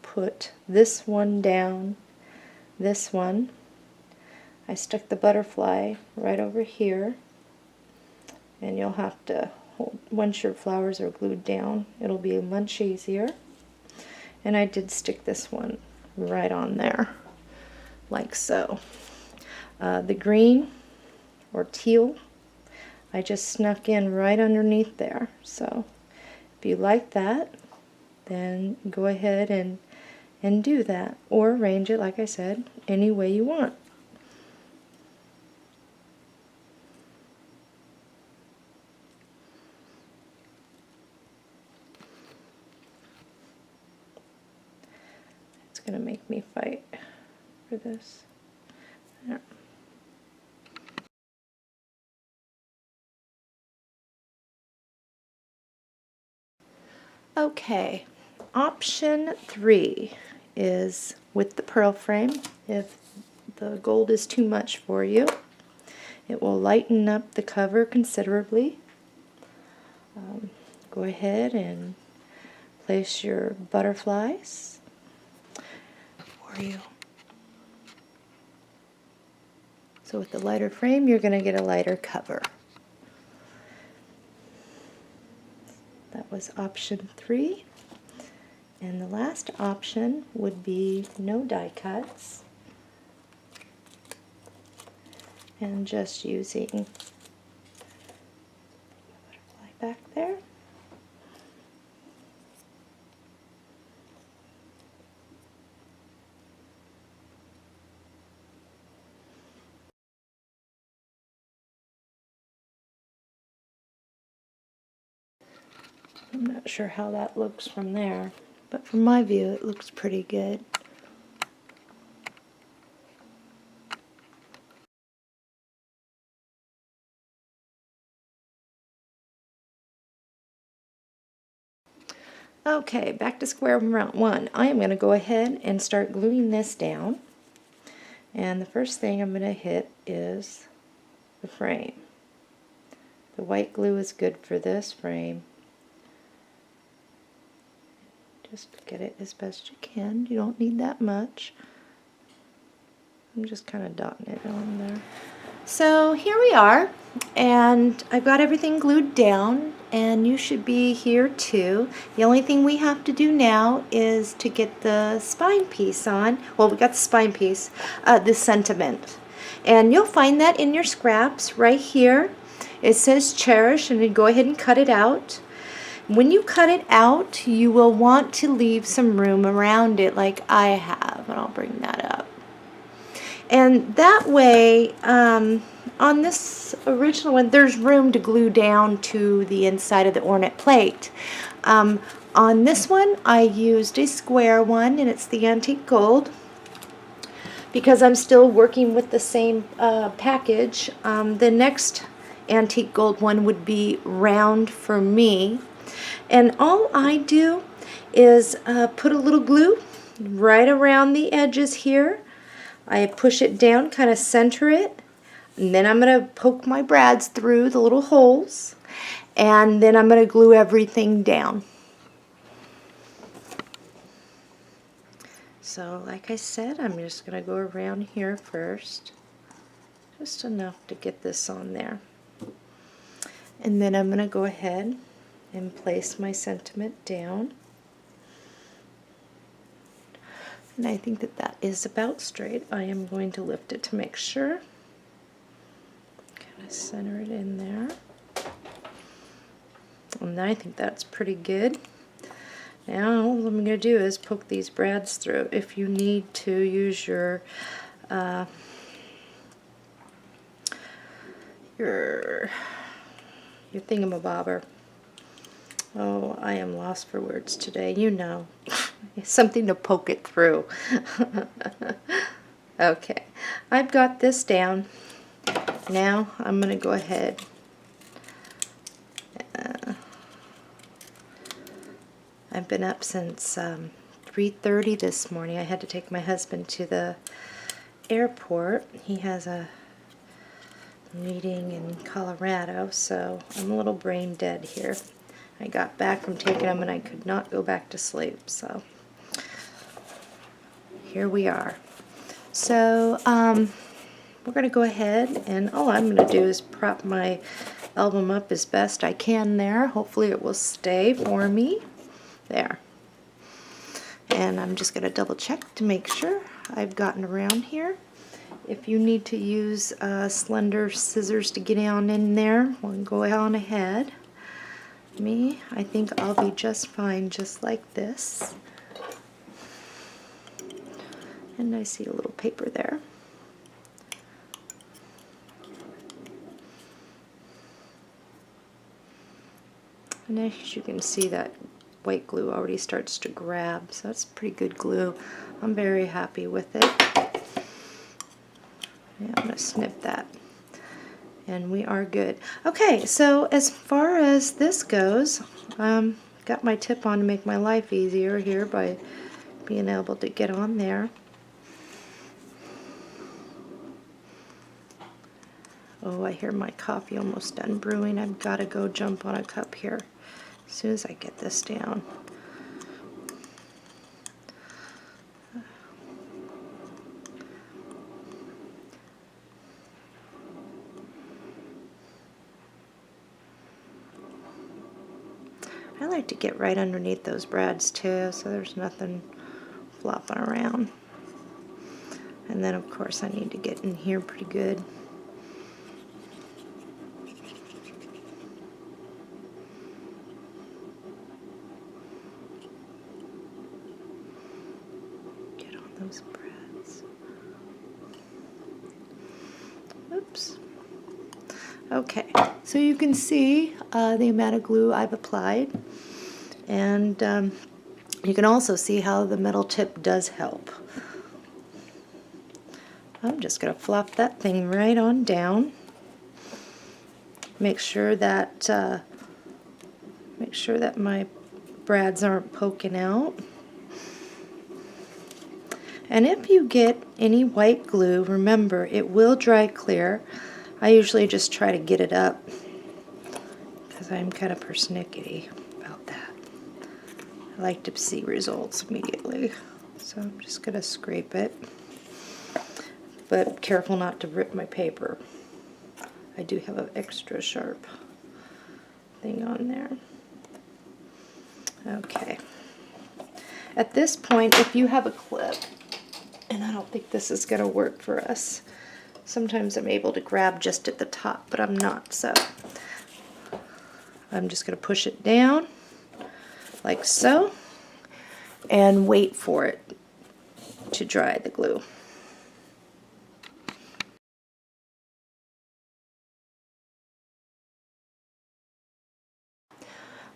Speaker 1: put this one down, this one. I stuck the butterfly right over here, And you'll have to hold, once your flowers are glued down, it'll be much easier. And I did stick this one right on there, like so. The green or teal, I just snuck in right underneath there. So if you like that, then go ahead and do that, or arrange it, like I said, any way you want. It's going to make me fight for this. There. Okay, option 3 is with the pearl frame. If the gold is too much for you, it will lighten up the cover considerably. Go ahead and place your butterflies for you. So with the lighter frame, you're going to get a lighter cover. That was option 3. And the last option would be no die cuts, and just using the butterfly back there. I'm not sure how that looks from there, but from my view it looks pretty good. Okay, back to square one. I am going to go ahead and start gluing this down. And the first thing I'm going to hit is the frame. The white glue is good for this frame. Just get it as best you can. You don't need that much. I'm just kind of dotting it on there. So here we are, and I've got everything glued down, and you should be here too. The only thing we have to do now is to get the spine piece on. Well, we got the spine piece, the sentiment. And you'll find that in your scraps right here. It says cherish, and then go ahead and cut it out. When you cut it out, you will want to leave some room around it like I have, and I'll bring that up. And that way, on this original one, there's room to glue down to the inside of the ornate plate. On this one, I used a square one, and it's the antique gold, because I'm still working with the same package. The next antique gold one would be round for me. And all I do is put a little glue right around the edges here. I push it down, kind of center it, and then I'm going to poke my brads through the little holes, and then I'm going to glue everything down. So like I said, I'm just going to go around here first, just enough to get this on there. And then I'm going to go ahead and place my sentiment down. And I think that that is about straight. I am going to lift it to make sure. Kind of center it in there. And I think that's pretty good. Now what I'm going to do is poke these brads through. If you need to use your thingamabobber. Oh, I am lost for words today, you know. Something to poke it through. Okay, I've got this down. Now I'm going to go ahead. I've been up since 3:30 this morning. I had to take my husband to the airport. He has a meeting in Colorado, so I'm a little brain dead here. I got back from taking him and I could not go back to sleep, so here we are. So we're going to go ahead, and all I'm going to do is prop my album up as best I can there. Hopefully it will stay for me. There. And I'm just going to double check to make sure I've gotten around here. If you need to use slender scissors to get on in there, we'll go on ahead. I think I'll be just fine just like this. And I see a little paper there. And as you can see, that white glue already starts to grab, so that's pretty good glue. I'm very happy with it. Yeah, I'm going to snip that. And we are good. Okay, so as far as this goes, got my tip on to make my life easier here by being able to get on there. Oh, I hear my coffee almost done brewing. I've got to go jump on a cup here as soon as I get this down. I like to get right underneath those brads too, so there's nothing flopping around. And then of course I need to get in here pretty good. Get on those brads. Oops. Okay, so you can see the amount of glue I've applied, and you can also see how the metal tip does help. I'm just going to flop that thing right on down. Make sure that my brads aren't poking out. And if you get any white glue, remember it will dry clear. I usually just try to get it up because I'm kind of persnickety about that. I like to see results immediately. So I'm just going to scrape it. But careful not to rip my paper. I do have an extra sharp thing on there. Okay. At this point, if you have a clip, and I don't think this is going to work for us. Sometimes I'm able to grab just at the top, but I'm not, so I'm just going to push it down like so and wait for it to dry, the glue.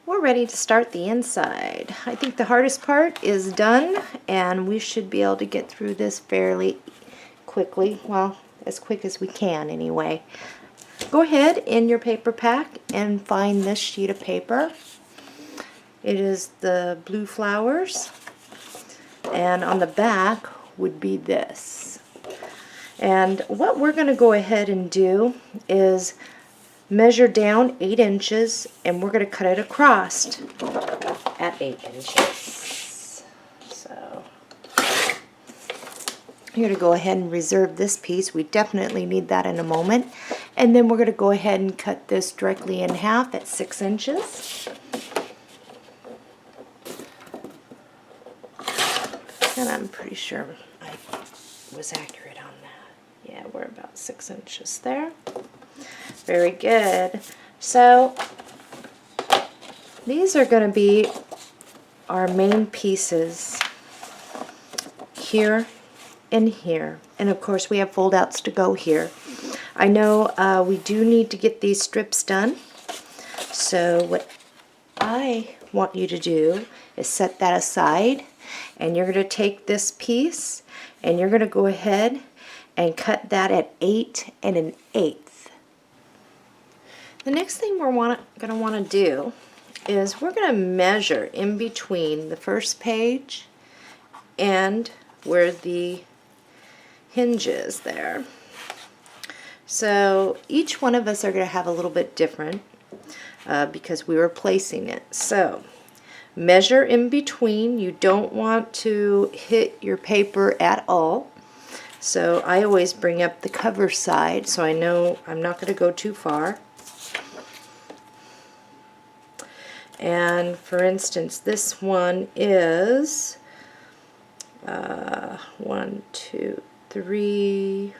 Speaker 1: We're ready to start the inside. I think the hardest part is done, and we should be able to get through this fairly quickly. Well, as quick as we can anyway. Go ahead in your paper pack and find this sheet of paper. It is the blue flowers, and on the back would be this. And what we're going to go ahead and do is measure down 8 inches, and we're going to cut it across at 8 inches. So I'm going to go ahead and reserve this piece. We definitely need that in a moment. And then we're going to go ahead and cut this directly in half at 6 inches. And I'm pretty sure I was accurate on that. Yeah, we're about 6 inches there. Very good. So these are going to be our main pieces here and here. And of course we have fold outs to go here. I know we do need to get these strips done. So what I want you to do is set that aside, and you're going to take this piece and you're going to go ahead and cut that at 8 1/8. The next thing we're going to want to do is we're going to measure in between the first page and where the hinge is there. So each one of us are going to have a little bit different because we were placing it. So measure in between. You don't want to hit your paper at all. So I always bring up the cover side so I know I'm not going to go too far. And for instance, this one is 1, 2, 3,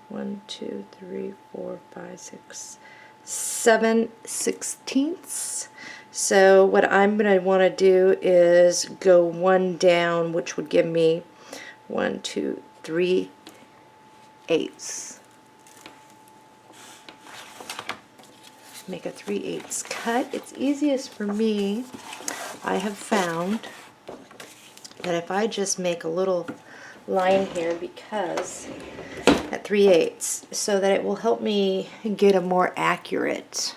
Speaker 1: 1, 2, 3, 4, 5, 6, 7/16. So what I'm going to want to do is go one down, which would give me 1, 2, 3 eighths. Make a 3/8 cut. It's easiest for me, I have found, that if I just make a little line here, because at 3/8, so that it will help me get a more accurate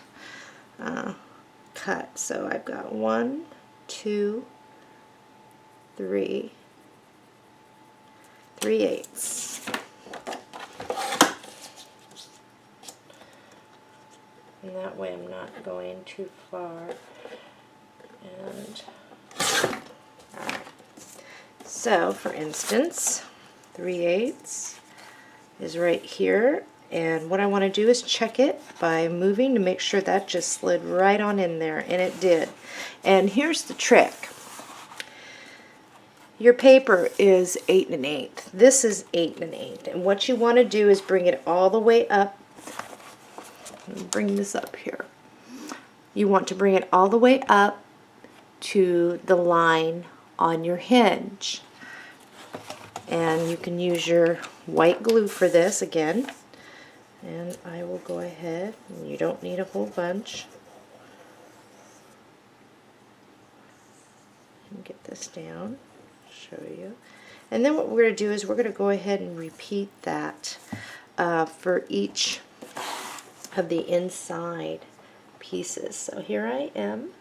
Speaker 1: cut. So I've got 1, 2, 3, 3/8. And that way I'm not going too far. And alright. So for instance, 3/8 is right here, and what I want to do is check it by moving to make sure that just slid right on in there, and it did. And here's the trick. Your paper is 8 1/8. This is 8 1/8, and what you want to do is bring it all the way up. Bring this up here. You want to bring it all the way up to the line on your hinge. And you can use your white glue for this again. And I will go ahead, and you don't need a whole bunch. And get this down, show you. And then what we're going to do is we're going to go ahead and repeat that for each of the inside pieces. So here I am,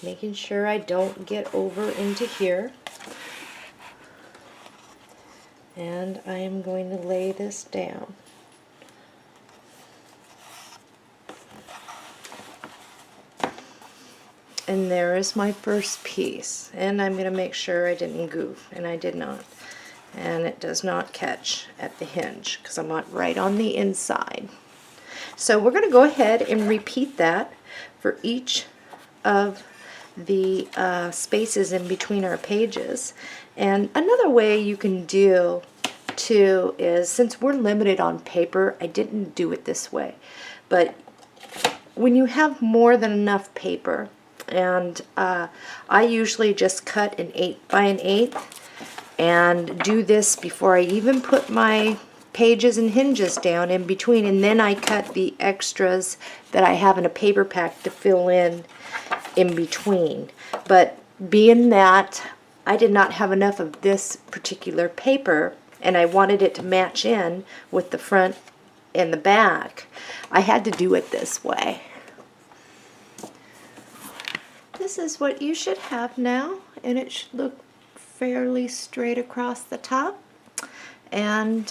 Speaker 1: making sure I don't get over into here. And I am going to lay this down. And there is my first piece. And I'm going to make sure I didn't goof, and I did not. And it does not catch at the hinge because I'm not right on the inside. So we're going to go ahead and repeat that for each of the spaces in between our pages. And another way you can do too is, since we're limited on paper, I didn't do it this way, but when you have more than enough paper, and I usually just cut an 8 by an 8 and do this before I even put my pages and hinges down in between, and then I cut the extras that I have in a paper pack to fill in between. But being that I did not have enough of this particular paper and I wanted it to match in with the front and the back, I had to do it this way. This is what you should have now, and it should look fairly straight across the top. And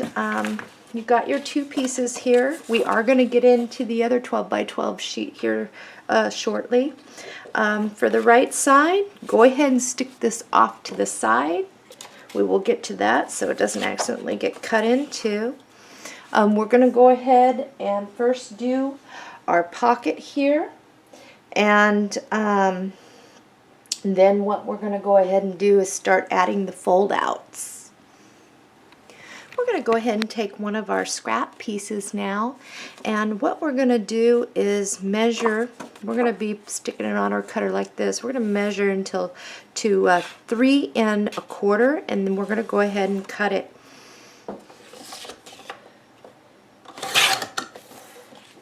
Speaker 1: you've got your two pieces here. We are going to get into the other 12 by 12 sheet here shortly. For the right side, go ahead and stick this off to the side. We will get to that so it doesn't accidentally get cut into. We're going to go ahead and first do our pocket here, and then what we're going to go ahead and do is start adding the fold outs. We're going to go ahead and take one of our scrap pieces now, and what we're going to do is measure. We're going to be sticking it on our cutter like this. We're going to measure until to 3 1/4, and then we're going to go ahead and cut it.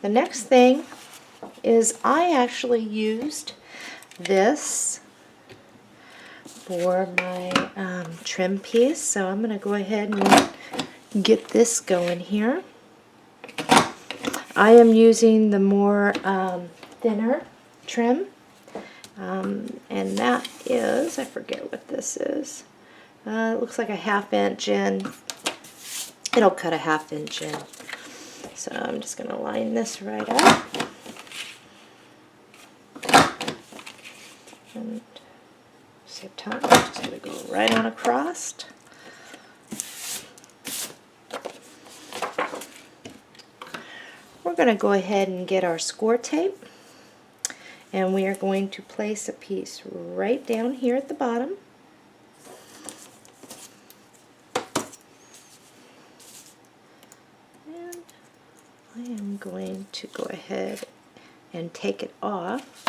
Speaker 1: The next thing is I actually used this for my trim piece, so I'm going to go ahead and get this going here. I am using the more thinner trim, and that is, I forget what this is. It looks like a 1/2 inch in. It'll cut a 1/2 inch in. So I'm just going to line this right up. And save time, I'm just going to go right on across. We're going to go ahead and get our score tape, And we are going to place a piece right down here at the bottom. And I am going to go ahead and take it off.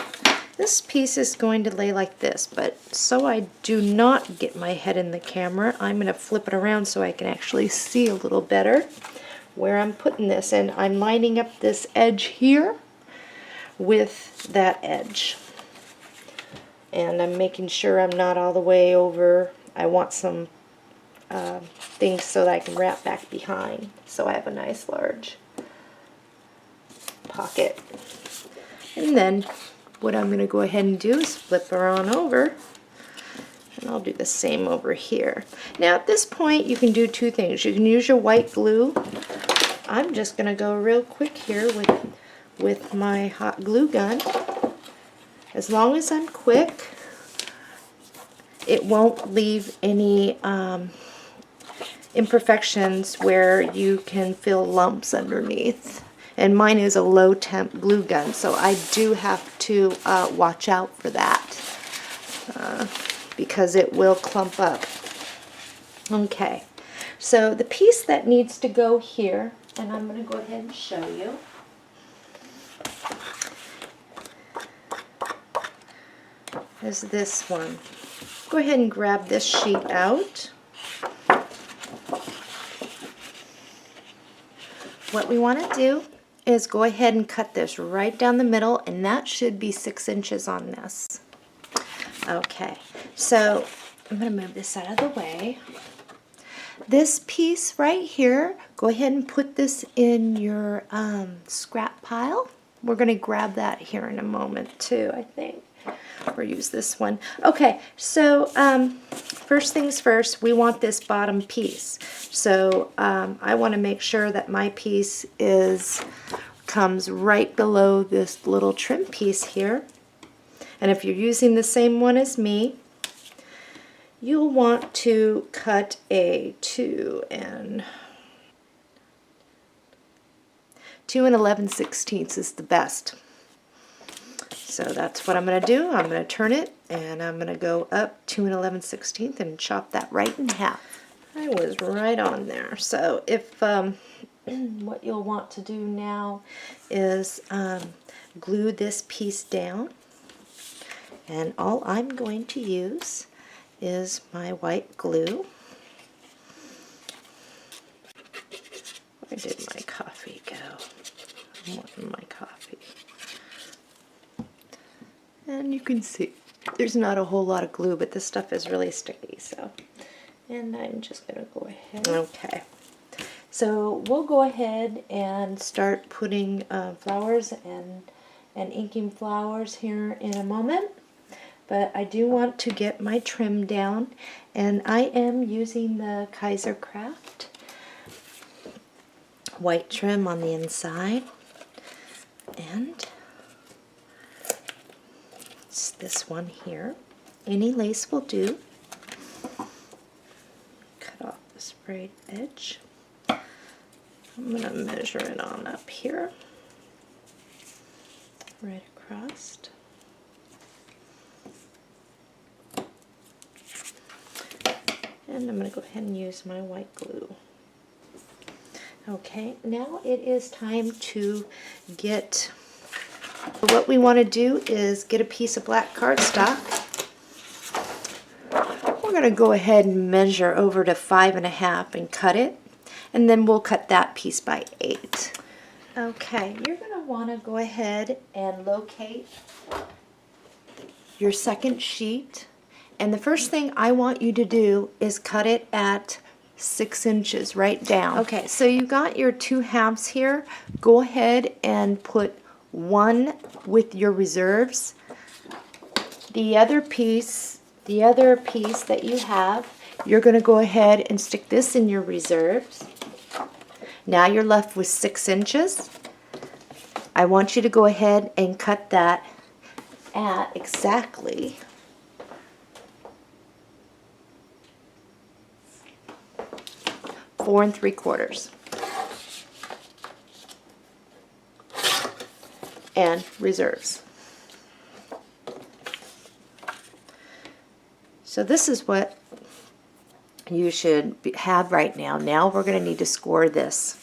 Speaker 1: This piece is going to lay like this, but so I do not get my head in the camera, I'm going to flip it around so I can actually see a little better where I'm putting this. And I'm lining up this edge here with that edge. And I'm making sure I'm not all the way over. I want some things so that I can wrap back behind, so I have a nice large pocket. And then what I'm going to go ahead and do is flip her on over, and I'll do the same over here. Now at this point you can do two things. You can use your white glue. I'm just going to go real quick here with my hot glue gun. As long as I'm quick, it won't leave any imperfections where you can feel lumps underneath. And mine is a low temp glue gun, so I do have to watch out for that because it will clump up. Okay, so the piece that needs to go here, and I'm going to go ahead and show you. Is this one. Go ahead and grab this sheet out. What we want to do is go ahead and cut this right down the middle, and that should be 6 inches on this. Okay, so I'm going to move this out of the way. This piece right here, go ahead and put this in your scrap pile. We're going to grab that here in a moment too, I think. Or use this one. Okay, so first things first, we want this bottom piece. So I want to make sure that my piece comes right below this little trim piece here. And if you're using the same one as me, you'll want to cut a 2 and 11/16 is the best. So that's what I'm going to do. I'm going to turn it, and I'm going to go up 2 and 11/16 and chop that right in half. I was right on there. So if what you'll want to do now is glue this piece down, and all I'm going to use is my white glue. Where did my coffee go? I'm wanting my coffee. And you can see there's not a whole lot of glue, but this stuff is really sticky. So, and I'm just going to go ahead. Okay. So we'll go ahead and start putting flowers and inking flowers here in a moment. But I do want to get my trim down, and I am using the Kaiser Craft white trim on the inside, and it's this one here. Any lace will do. Cut off the sprayed edge. I'm going to measure it on up here, right across. And I'm going to go ahead and use my white glue. Okay, now it is time to get, what we want to do is get a piece of black cardstock. We're going to go ahead and measure over to 5.5 and cut it, and then we'll cut that piece by 8. Okay, you're going to want to go ahead and locate your second sheet, and the first thing I want you to do is cut it at 6 inches right down. Okay, so you got your 2 halves here. Go ahead and put one with your reserves. The other piece that you have, you're going to go ahead and stick this in your reserves. Now you're left with 6 inches. I want you to go ahead and cut that at exactly 4 3/4 and reserves. So this is what you should have right now. Now we're going to need to score this.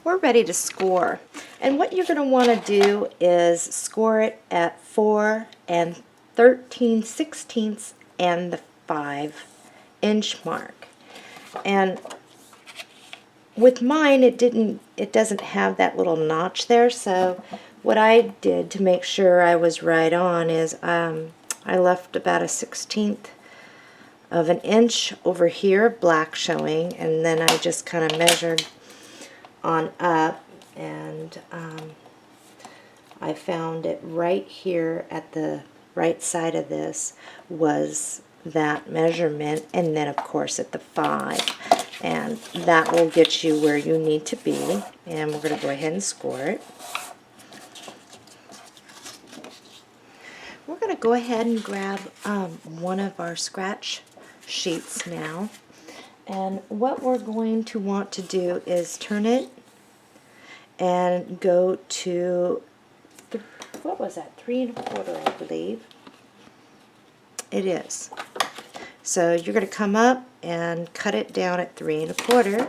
Speaker 1: We're ready to score. And what you're going to want to do is score it at 4 and 13/16 and the 5-inch mark. And with mine, it doesn't have that little notch there, so what I did to make sure I was right on is I left about a 1/16 of an inch over here, black showing, and then I just kind of measured on up, and I found it right here at the right side of this was that measurement, and then of course at the 5, and that will get you where you need to be. And we're going to go ahead and score it. We're going to go ahead and grab one of our scratch sheets now, and what we're going to want to do is turn it and go to what was that, 3 1/4, I believe it is. So you're going to come up and cut it down at 3 1/4.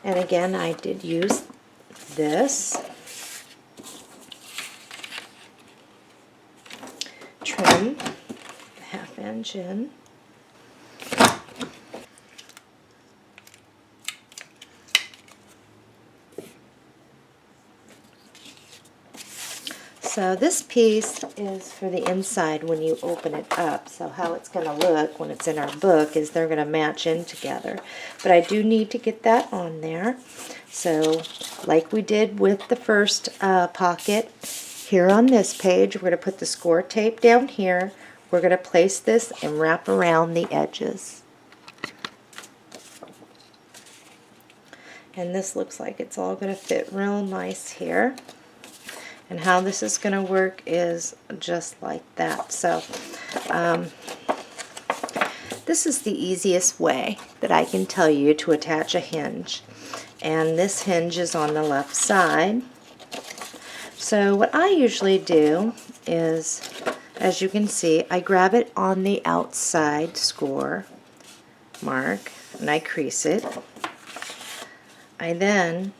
Speaker 1: And again, I did use this trim, 1/2 inch in. So this piece is for the inside when you open it up. So how it's going to look when it's in our book is they're going to match in together. But I do need to get that on there. So like we did with the first pocket, here on this page, we're going to put the score tape down here. We're going to place this and wrap around the edges. And this looks like it's all going to fit real nice here. And how this is going to work is just like that. So this is the easiest way that I can tell you to attach a hinge. And this hinge is on the left side. So what I usually do is, as you can see, I grab it on the outside score mark and I crease it. I then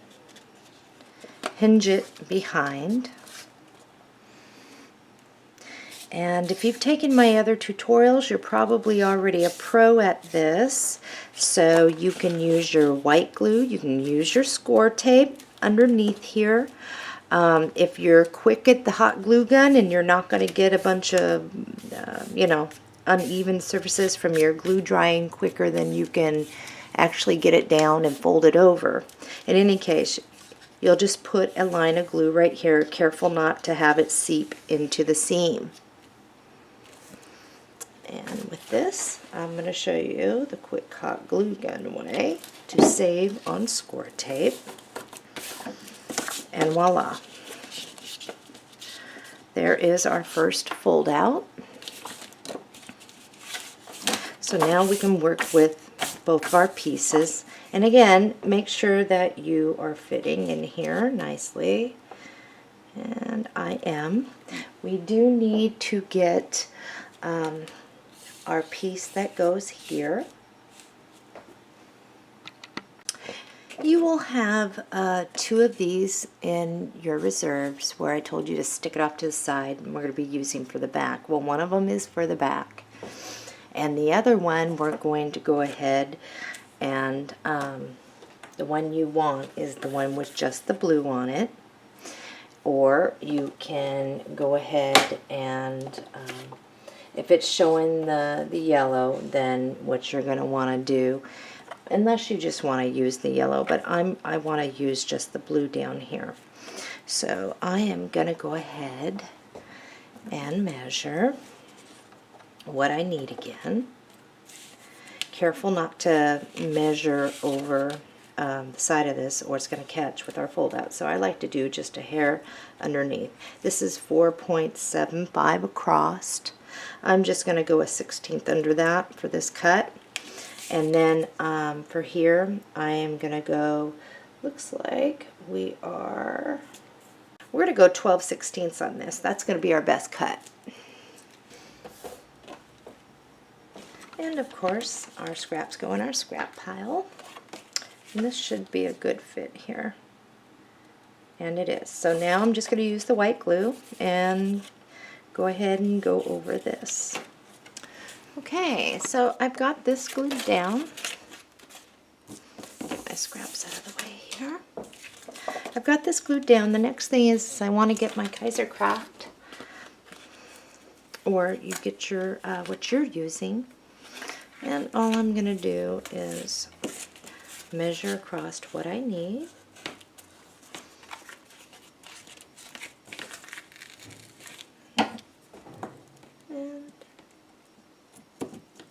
Speaker 1: hinge it behind. And if you've taken my other tutorials, you're probably already a pro at this. So you can use your white glue, you can use your score tape underneath here. If you're quick at the hot glue gun and you're not going to get a bunch of, uneven surfaces from your glue drying quicker than you can actually get it down and fold it over. In any case, you'll just put a line of glue right here, careful not to have it seep into the seam. And with this, I'm going to show you the quick hot glue gun way to save on score tape. And voila. There is our first fold out. So now we can work with both of our pieces. And again, make sure that you are fitting in here nicely. And I am. We do need to get our piece that goes here. You will have 2 of these in your reserves where I told you to stick it off to the side and we're going to be using for the back. Well, one of them is for the back. And the other one we're going to go ahead and the one you want is the one with just the blue on it. Or you can go ahead and if it's showing the yellow, then what you're going to want to do, unless you just want to use the yellow, but I want to use just the blue down here. So I am going to go ahead and measure what I need again. Careful not to measure over the side of this or it's going to catch with our fold out. So I like to do just a hair underneath. This is 4.75 across. I'm just going to go a 1/16 under that for this cut. And then for here, I am going to go looks like we're going to go 12/16 on this. That's going to be our best cut. And of course, our scraps go in our scrap pile. And this should be a good fit here. And it is. So now I'm just going to use the white glue and go ahead and go over this. Okay, so I've got this glued down. Get my scraps out of the way here. I've got this glued down. The next thing is I want to get my Kaiser Craft, or you get your what you're using. And all I'm going to do is measure across what I need. And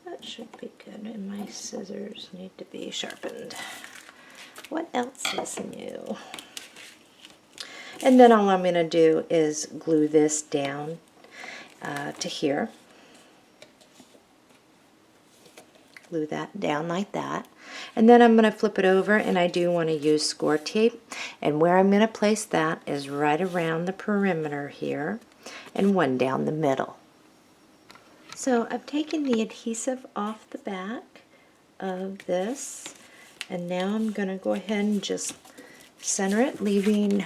Speaker 1: that should be good. And my scissors need to be sharpened. What else is new? And then all I'm going to do is glue this down to here. Glue that down like that. And then I'm going to flip it over, and I do want to use score tape. And where I'm going to place that is right around the perimeter here and one down the middle. So I've taken the adhesive off the back of this, and now I'm going to go ahead and just center it, leaving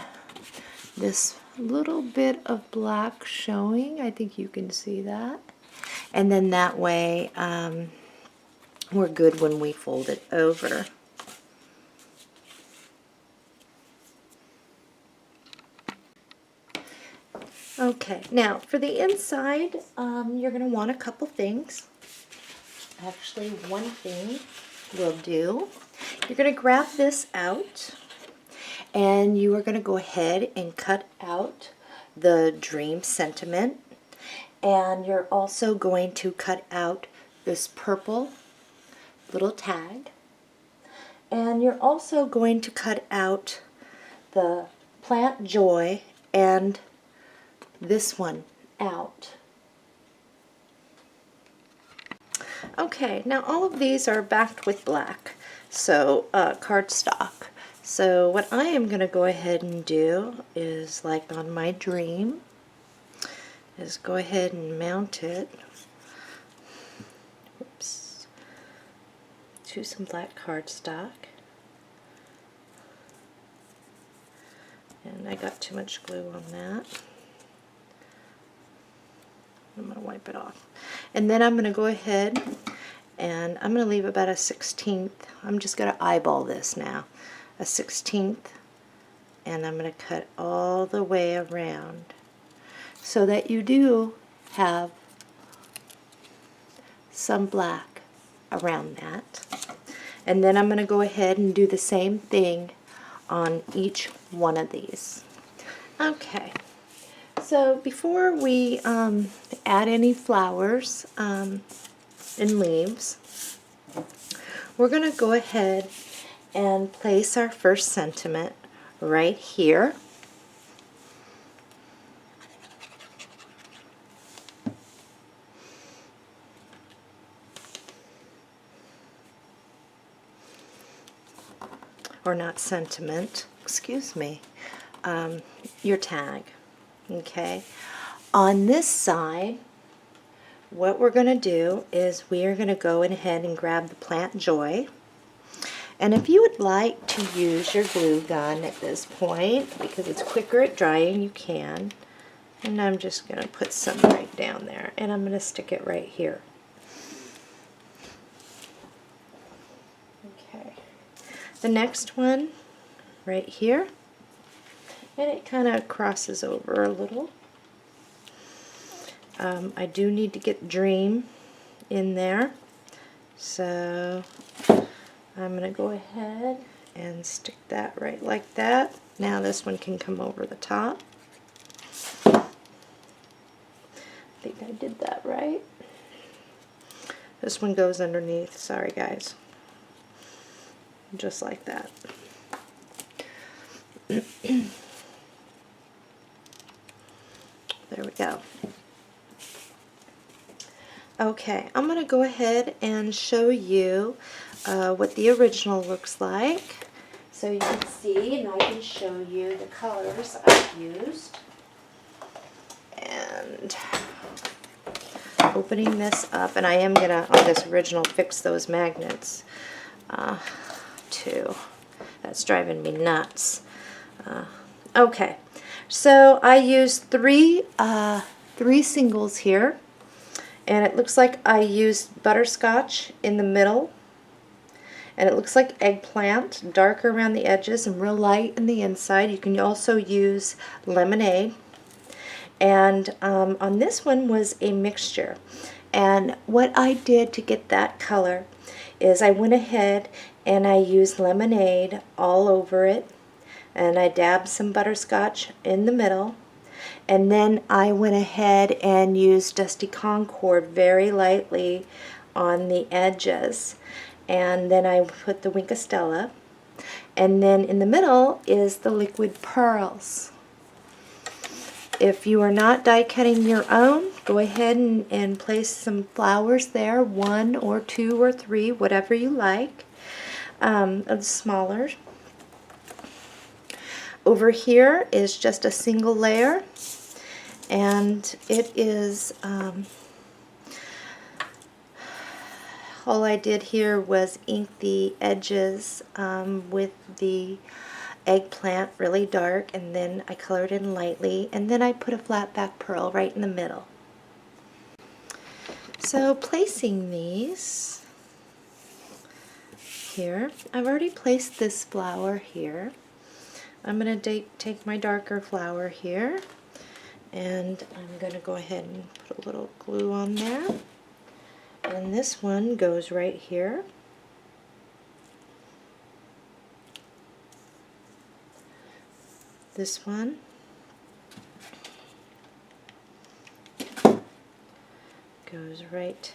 Speaker 1: this little bit of black showing. I think you can see that. And then that way we're good when we fold it over. Okay, now for the inside, you're going to want a couple things. Actually, one thing will do. You're going to grab this out, and you are going to go ahead and cut out the dream sentiment. And you're also going to cut out this purple little tag. And you're also going to cut out the plant joy and this one out. Okay, now all of these are backed with black, so cardstock. So what I am going to go ahead and do is, like on my dream, is go ahead and mount it. Oops. To some black cardstock. And I got too much glue on that. I'm going to wipe it off. And then I'm going to go ahead and I'm going to leave about a 1/16. I'm just going to eyeball this now. A 1/16. And I'm going to cut all the way around so that you do have some black around that. And then I'm going to go ahead and do the same thing on each one of these. Okay. So before we add any flowers and leaves, we're going to go ahead and place our first sentiment right here. Or not sentiment, excuse me, your tag. Okay, on this side, what we're going to do is we are going to go ahead and grab the Plant Joy. And if you would like to use your glue gun at this point, because it's quicker at drying, you can. And I'm just going to put some right down there, and I'm going to stick it right here. Okay, the next one right here. And it kind of crosses over a little. I do need to get Dream in there. So I'm going to go ahead and stick that right like that. Now this one can come over the top. I think I did that right. This one goes underneath. Sorry guys. Just like that. There we go. Okay, I'm going to go ahead and show you what the original looks like. so you can see, and I can show you the colors I've used. And opening this up, and I am going to, on this original, fix those magnets too. That's driving me nuts. Okay, so I used three singles here, and it looks like I used butterscotch in the middle, and it looks like eggplant, darker around the edges and real light in the inside. You can also use lemonade. And on this one was a mixture. And what I did to get that color is I went ahead and I used lemonade all over it. And I dabbed some butterscotch in the middle. And then I went ahead and used Dusty Concord very lightly on the edges. And then I put the Wink of Stella. And then in the middle is the liquid pearls. If you are not die cutting your own, go ahead and place some flowers there, 1 or 2 or 3, whatever you like, of the smaller. Over here is just a single layer, and it is, all I did here was ink the edges with the eggplant really dark, and then I colored in lightly, and then I put a flat back pearl right in the middle. So placing these here, I've already placed this flower here. I'm going to take my darker flower here, and I'm going to go ahead and put a little glue on there, and this one goes right here. This one goes right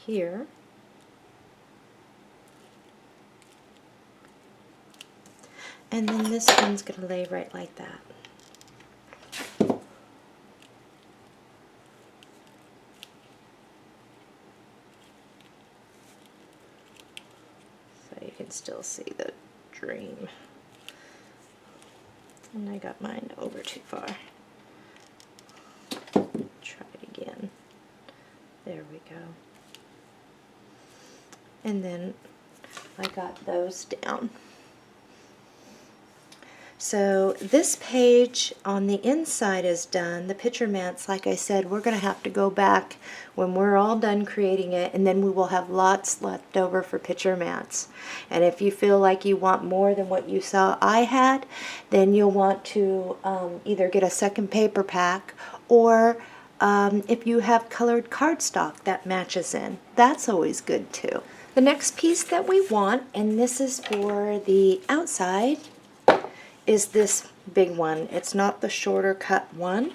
Speaker 1: here. And then this one's going to lay right like that. So you can still see the dream. And I got mine over too far. Try it again. There we go. And then I got those down. So this page on the inside is done. The picture mats, like I said, we're going to have to go back when we're all done creating it, and then we will have lots left over for picture mats. And if you feel like you want more than what you saw I had, then you'll want to either get a second paper pack, or if you have colored cardstock that matches in, that's always good too. The next piece that we want, and this is for the outside, is this big one. It's not the shorter cut one.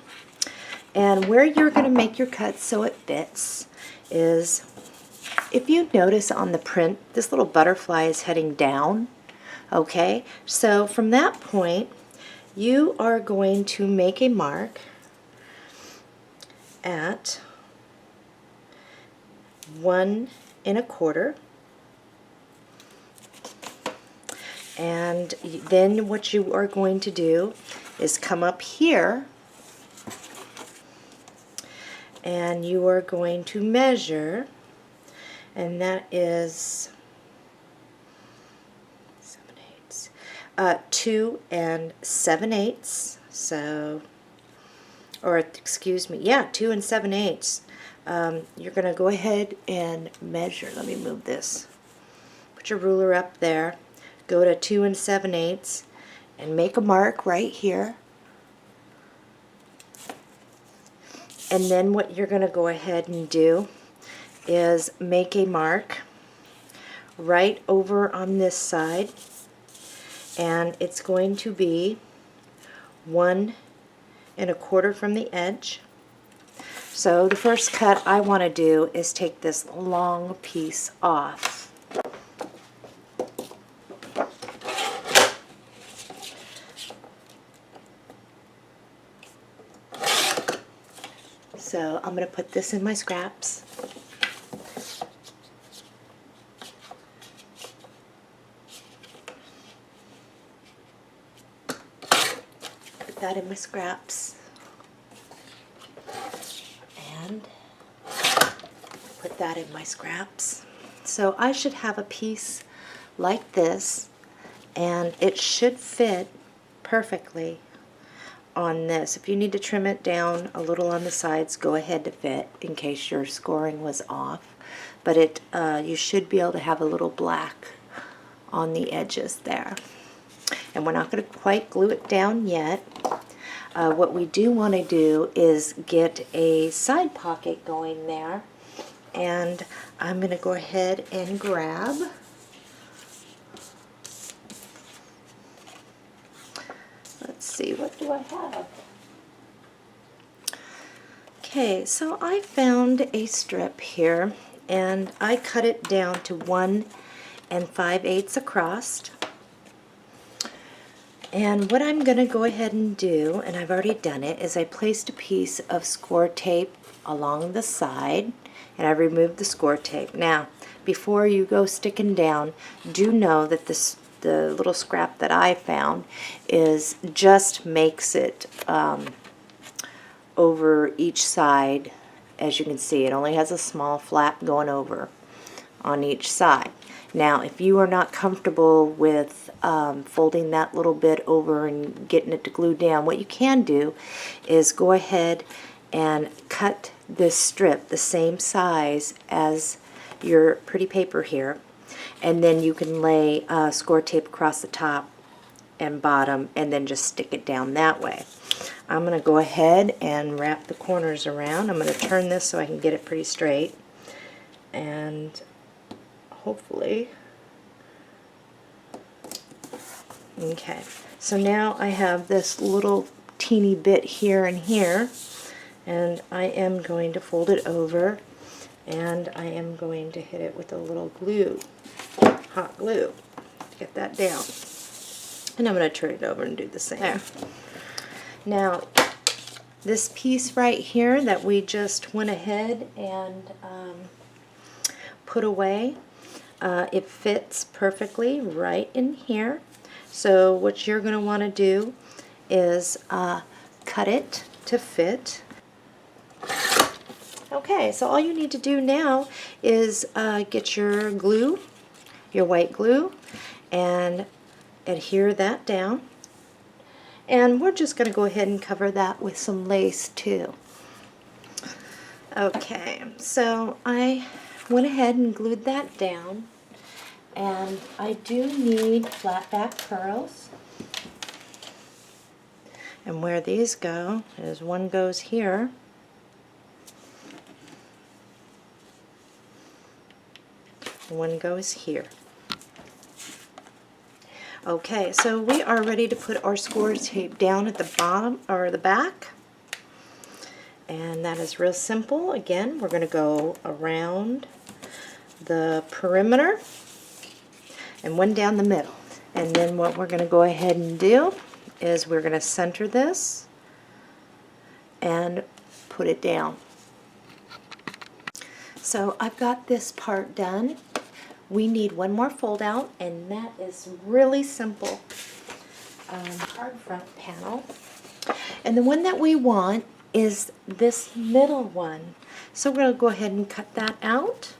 Speaker 1: And where you're going to make your cut so it fits is, if you notice on the print, this little butterfly is heading down. Okay, so from that point, you are going to make a mark at 1 1/4. And then what you are going to do is come up here, and you are going to measure, and that is 2 7/8. So, or excuse me, yeah, 2 7/8. You're going to go ahead and measure. Let me move this. Put your ruler up there. Go to 2 7/8 and make a mark right here. And then what you're going to go ahead and do is make a mark right over on this side, and it's going to be 1 1/4 from the edge. So the first cut I want to do is take this long piece off. So I'm going to put this in my scraps. put that in my scraps. And put that in my scraps. So I should have a piece like this, and it should fit perfectly on this. If you need to trim it down a little on the sides, go ahead to fit in case your scoring was off. But it you should be able to have a little black on the edges there. And we're not going to quite glue it down yet. What we do want to do is get a side pocket going there. And I'm going to go ahead and grab let's see, what do I have? Okay, so I found a strip here, and I cut it down to 1 5/8 across. And what I'm going to go ahead and do, and I've already done it, is I placed a piece of score tape along the side, and I removed the score tape. Now, before you go sticking down, do know that the little scrap that I found just makes it over each side. As you can see, it only has a small flap going over on each side. Now, if you are not comfortable with folding that little bit over and getting it to glue down, what you can do is go ahead and cut this strip the same size as your pretty paper here, and then you can lay score tape across the top and bottom and then just stick it down that way. I'm going to go ahead and wrap the corners around. I'm going to turn this so I can get it pretty straight, and hopefully, okay, so now I have this little teeny bit here and here, and I am going to fold it over, and I am going to hit it with a little glue, hot glue, to get that down. And I'm going to turn it over and do the same. There. Now, this piece right here that we just went ahead and put away, it fits perfectly right in here. So what you're going to want to do is cut it to fit. Okay, so all you need to do now is get your glue, your white glue, and adhere that down. And we're just going to go ahead and cover that with some lace too. Okay, so I went ahead and glued that down, and I do need flat back pearls. And where these go is one goes here, one goes here. Okay, so we are ready to put our score tape down at the bottom or the back, and that is real simple. Again, we're going to go around the perimeter and one down the middle, and then what we're going to go ahead and do is we're going to center this and put it down. So I've got this part done. We need one more fold out, and that is really simple. Hard front panel. And the one that we want is this middle one. So we're going to go ahead and cut that out.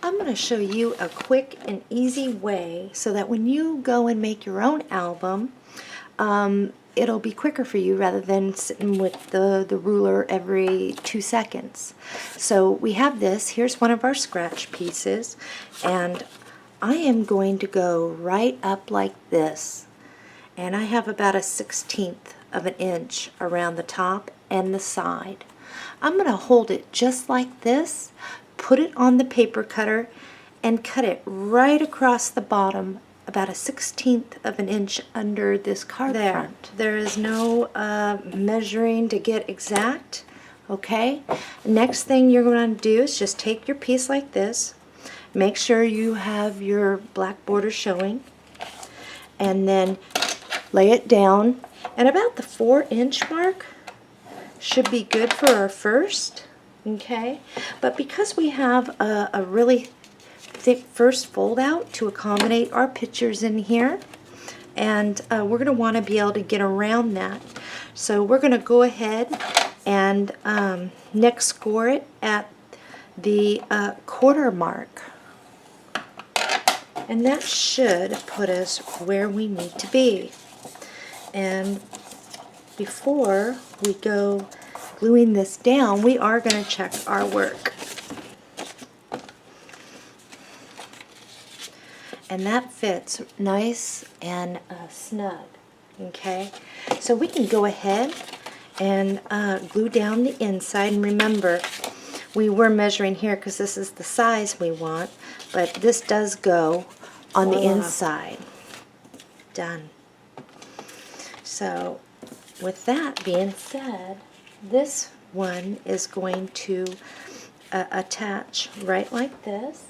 Speaker 1: I'm going to show you a quick and easy way so that when you go and make your own album, it'll be quicker for you rather than sitting with the ruler every 2 seconds. So we have this. Here's one of our scratch pieces, and I am going to go right up like this, and I have about a 1/16 of an inch around the top and the side. I'm going to hold it just like this, put it on the paper cutter, and cut it right across the bottom, about a 1/16 of an inch under this card front. There is no measuring to get exact. Okay, next thing you're going to do is just take your piece like this, make sure you have your black border showing, and then lay it down, and about the 4-inch mark should be good for our first. Okay, but because we have a really thick first fold out to accommodate our pictures in here, and we're going to want to be able to get around that. So we're going to go ahead and neck score it at the quarter mark. And that should put us where we need to be. And before we go gluing this down, we are going to check our work. And that fits nice and snug. Okay, so we can go ahead and glue down the inside. And remember, we were measuring here because this is the size we want, but this does go on the inside. Done. So with that being said, this one is going to attach right like this.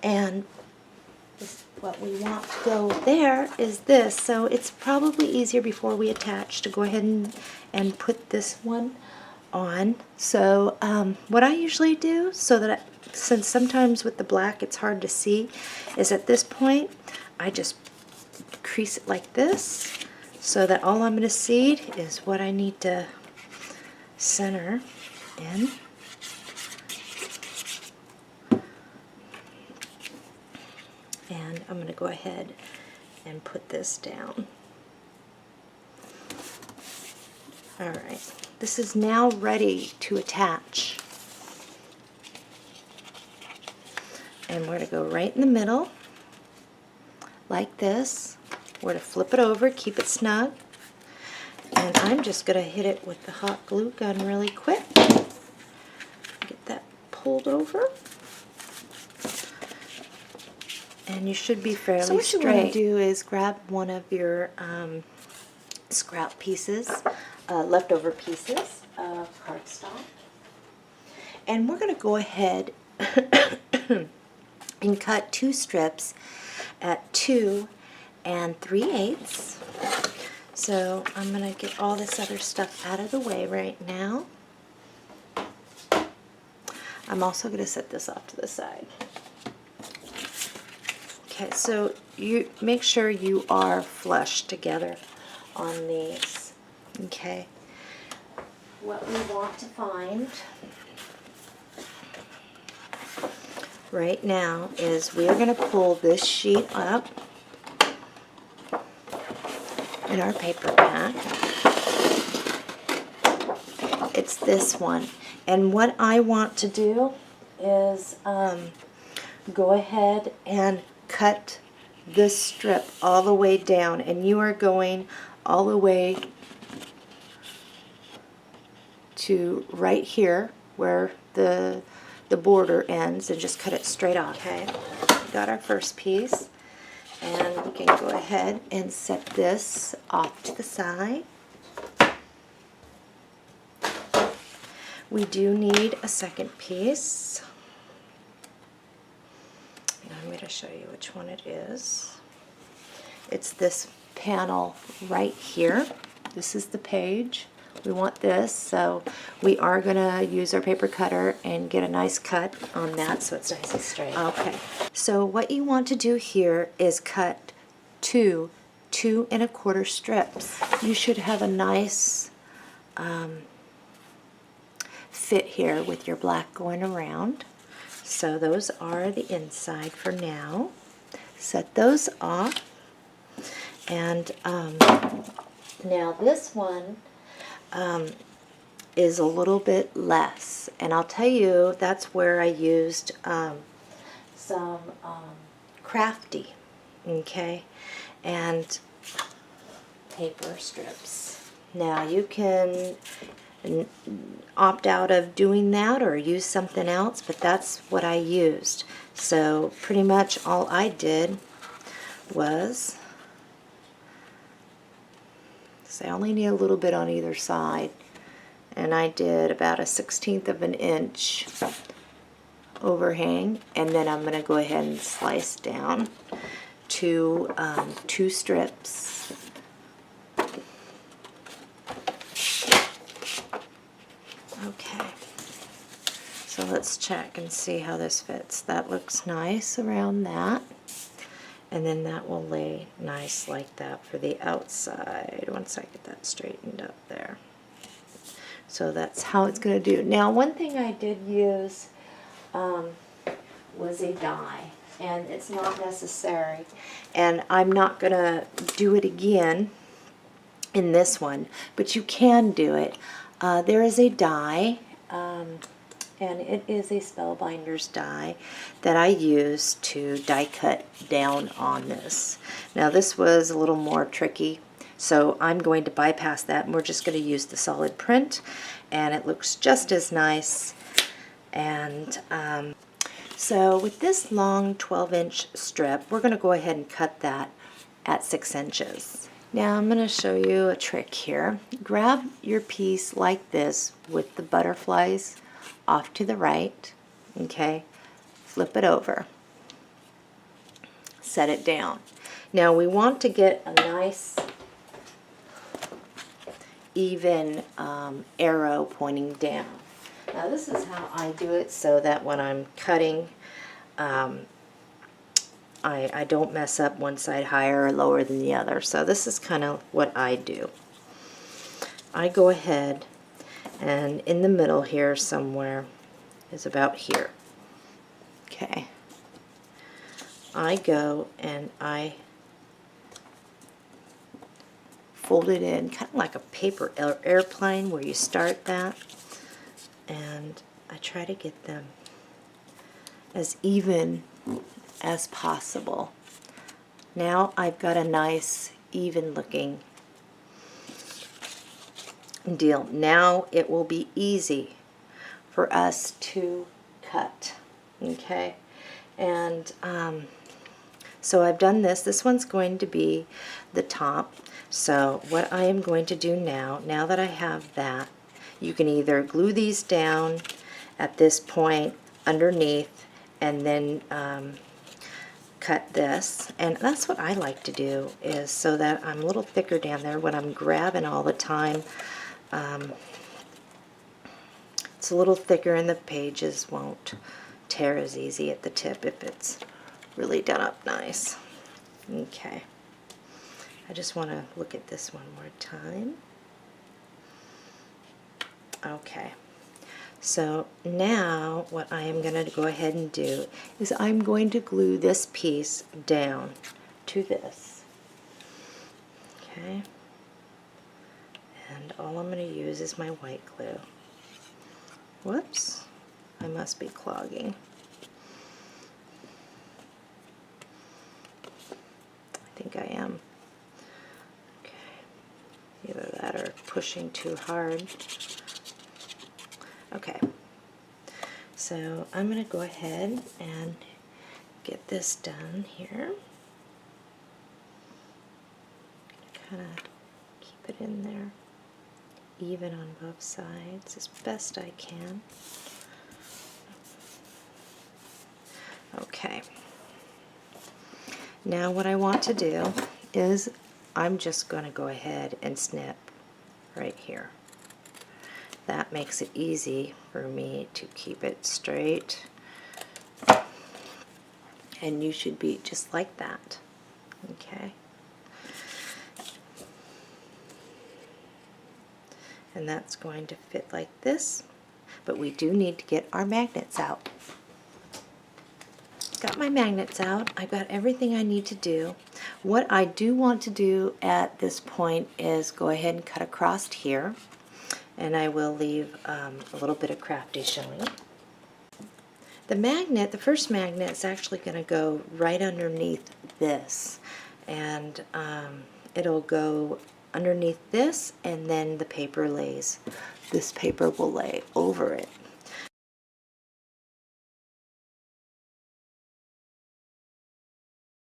Speaker 1: And what we want to go there is this. So it's probably easier before we attach to go ahead and put this one on. So what I usually do, so that since sometimes with the black it's hard to see, is at this point I just crease it like this, so that all I'm going to see is what I need to center in. And I'm going to go ahead and put this down. Alright, this is now ready to attach. And we're going to go right in the middle, like this. We're going to flip it over, keep it snug. And I'm just going to hit it with the hot glue gun really quick. Get that pulled over. And you should be fairly straight. So what you want to do is grab one of your scrap pieces, leftover pieces of cardstock. And we're going to go ahead and cut 2 strips at 2 3/8. So I'm going to get all this other stuff out of the way right now. I'm also going to set this off to the side. Okay, so you make sure you are flush together on these. Okay, what we want to find right now is we are going to pull this sheet up in our paper pack. It's this one, and what I want to do is go ahead and cut this strip all the way down, and you are going all the way to right here where the border ends, and just cut it straight off. Okay, got our first piece, and we can go ahead and set this off to the side. We do need a second piece. I'm going to show you which one it is. It's this panel right here. This is the page. We want this, so we are going to use our paper cutter and get a nice cut on that so it's nice and straight. Okay, so what you want to do here is cut 2 2 1/4 strips. You should have a nice fit here with your black going around. So those are the inside for now. Set those off. And now this one is a little bit less. And I'll tell you, that's where I used some crafty, okay, and paper strips. Now you can opt out of doing that or use something else, but that's what I used. So pretty much all I did was, so I only need a little bit on either side, and I did about a 1/16 of an inch overhang, and then I'm going to go ahead and slice down to 2 strips. Okay, so let's check and see how this fits. That looks nice around that. And then that will lay nice like that for the outside once I get that straightened up there. So that's how it's going to do. Now, one thing I did use was a die, and it's not necessary. And I'm not going to do it again in this one, but you can do it. There is a die, and it is a Spellbinder's die that I use to die cut down on this. Now this was a little more tricky, so I'm going to bypass that, and we're just going to use the solid print, and it looks just as nice. And so with this long 12-inch strip, we're going to go ahead and cut that at 6 inches. Now I'm going to show you a trick here. Grab your piece like this with the butterflies off to the right, okay? Flip it over. Set it down. Now we want to get a nice even arrow pointing down. Now this is how I do it so that when I'm cutting, I don't mess up one side higher or lower than the other. So this is kind of what I do. I go ahead, and in the middle here somewhere is about here. Okay. I go and I fold it in kind of like a paper airplane where you start that, and I try to get them as even as possible. Now I've got a nice even looking deal. Now it will be easy for us to cut, okay? And so I've done this. This one's going to be the top. So what I am going to do now that I have that, you can either glue these down at this point underneath and then cut this, and that's what I like to do, is so that I'm a little thicker down there when I'm grabbing all the time. It's a little thicker and the pages won't tear as easy at the tip if it's really done up nice. Okay, I just want to look at this one more time. Okay, so now what I am going to go ahead and do is I'm going to glue this piece down to this. Okay, and all I'm going to use is my white glue. Whoops, I must be clogging. I think I am. Okay, either that or pushing too hard. Okay, so I'm going to go ahead and get this done here. Kind of keep it in there, even on both sides as best I can. Okay, now what I want to do is I'm just going to go ahead and snip right here. That makes it easy for me to keep it straight, and you should be just like that. Okay, and that's going to fit like this, but we do need to get our magnets out. Got my magnets out. I've got everything I need to do. What I do want to do at this point is go ahead and cut across here, and I will leave a little bit of crafty showing. The magnet, the first magnet, is actually going to go right underneath this, and it'll go underneath this, and then the paper lays. This paper will lay over it.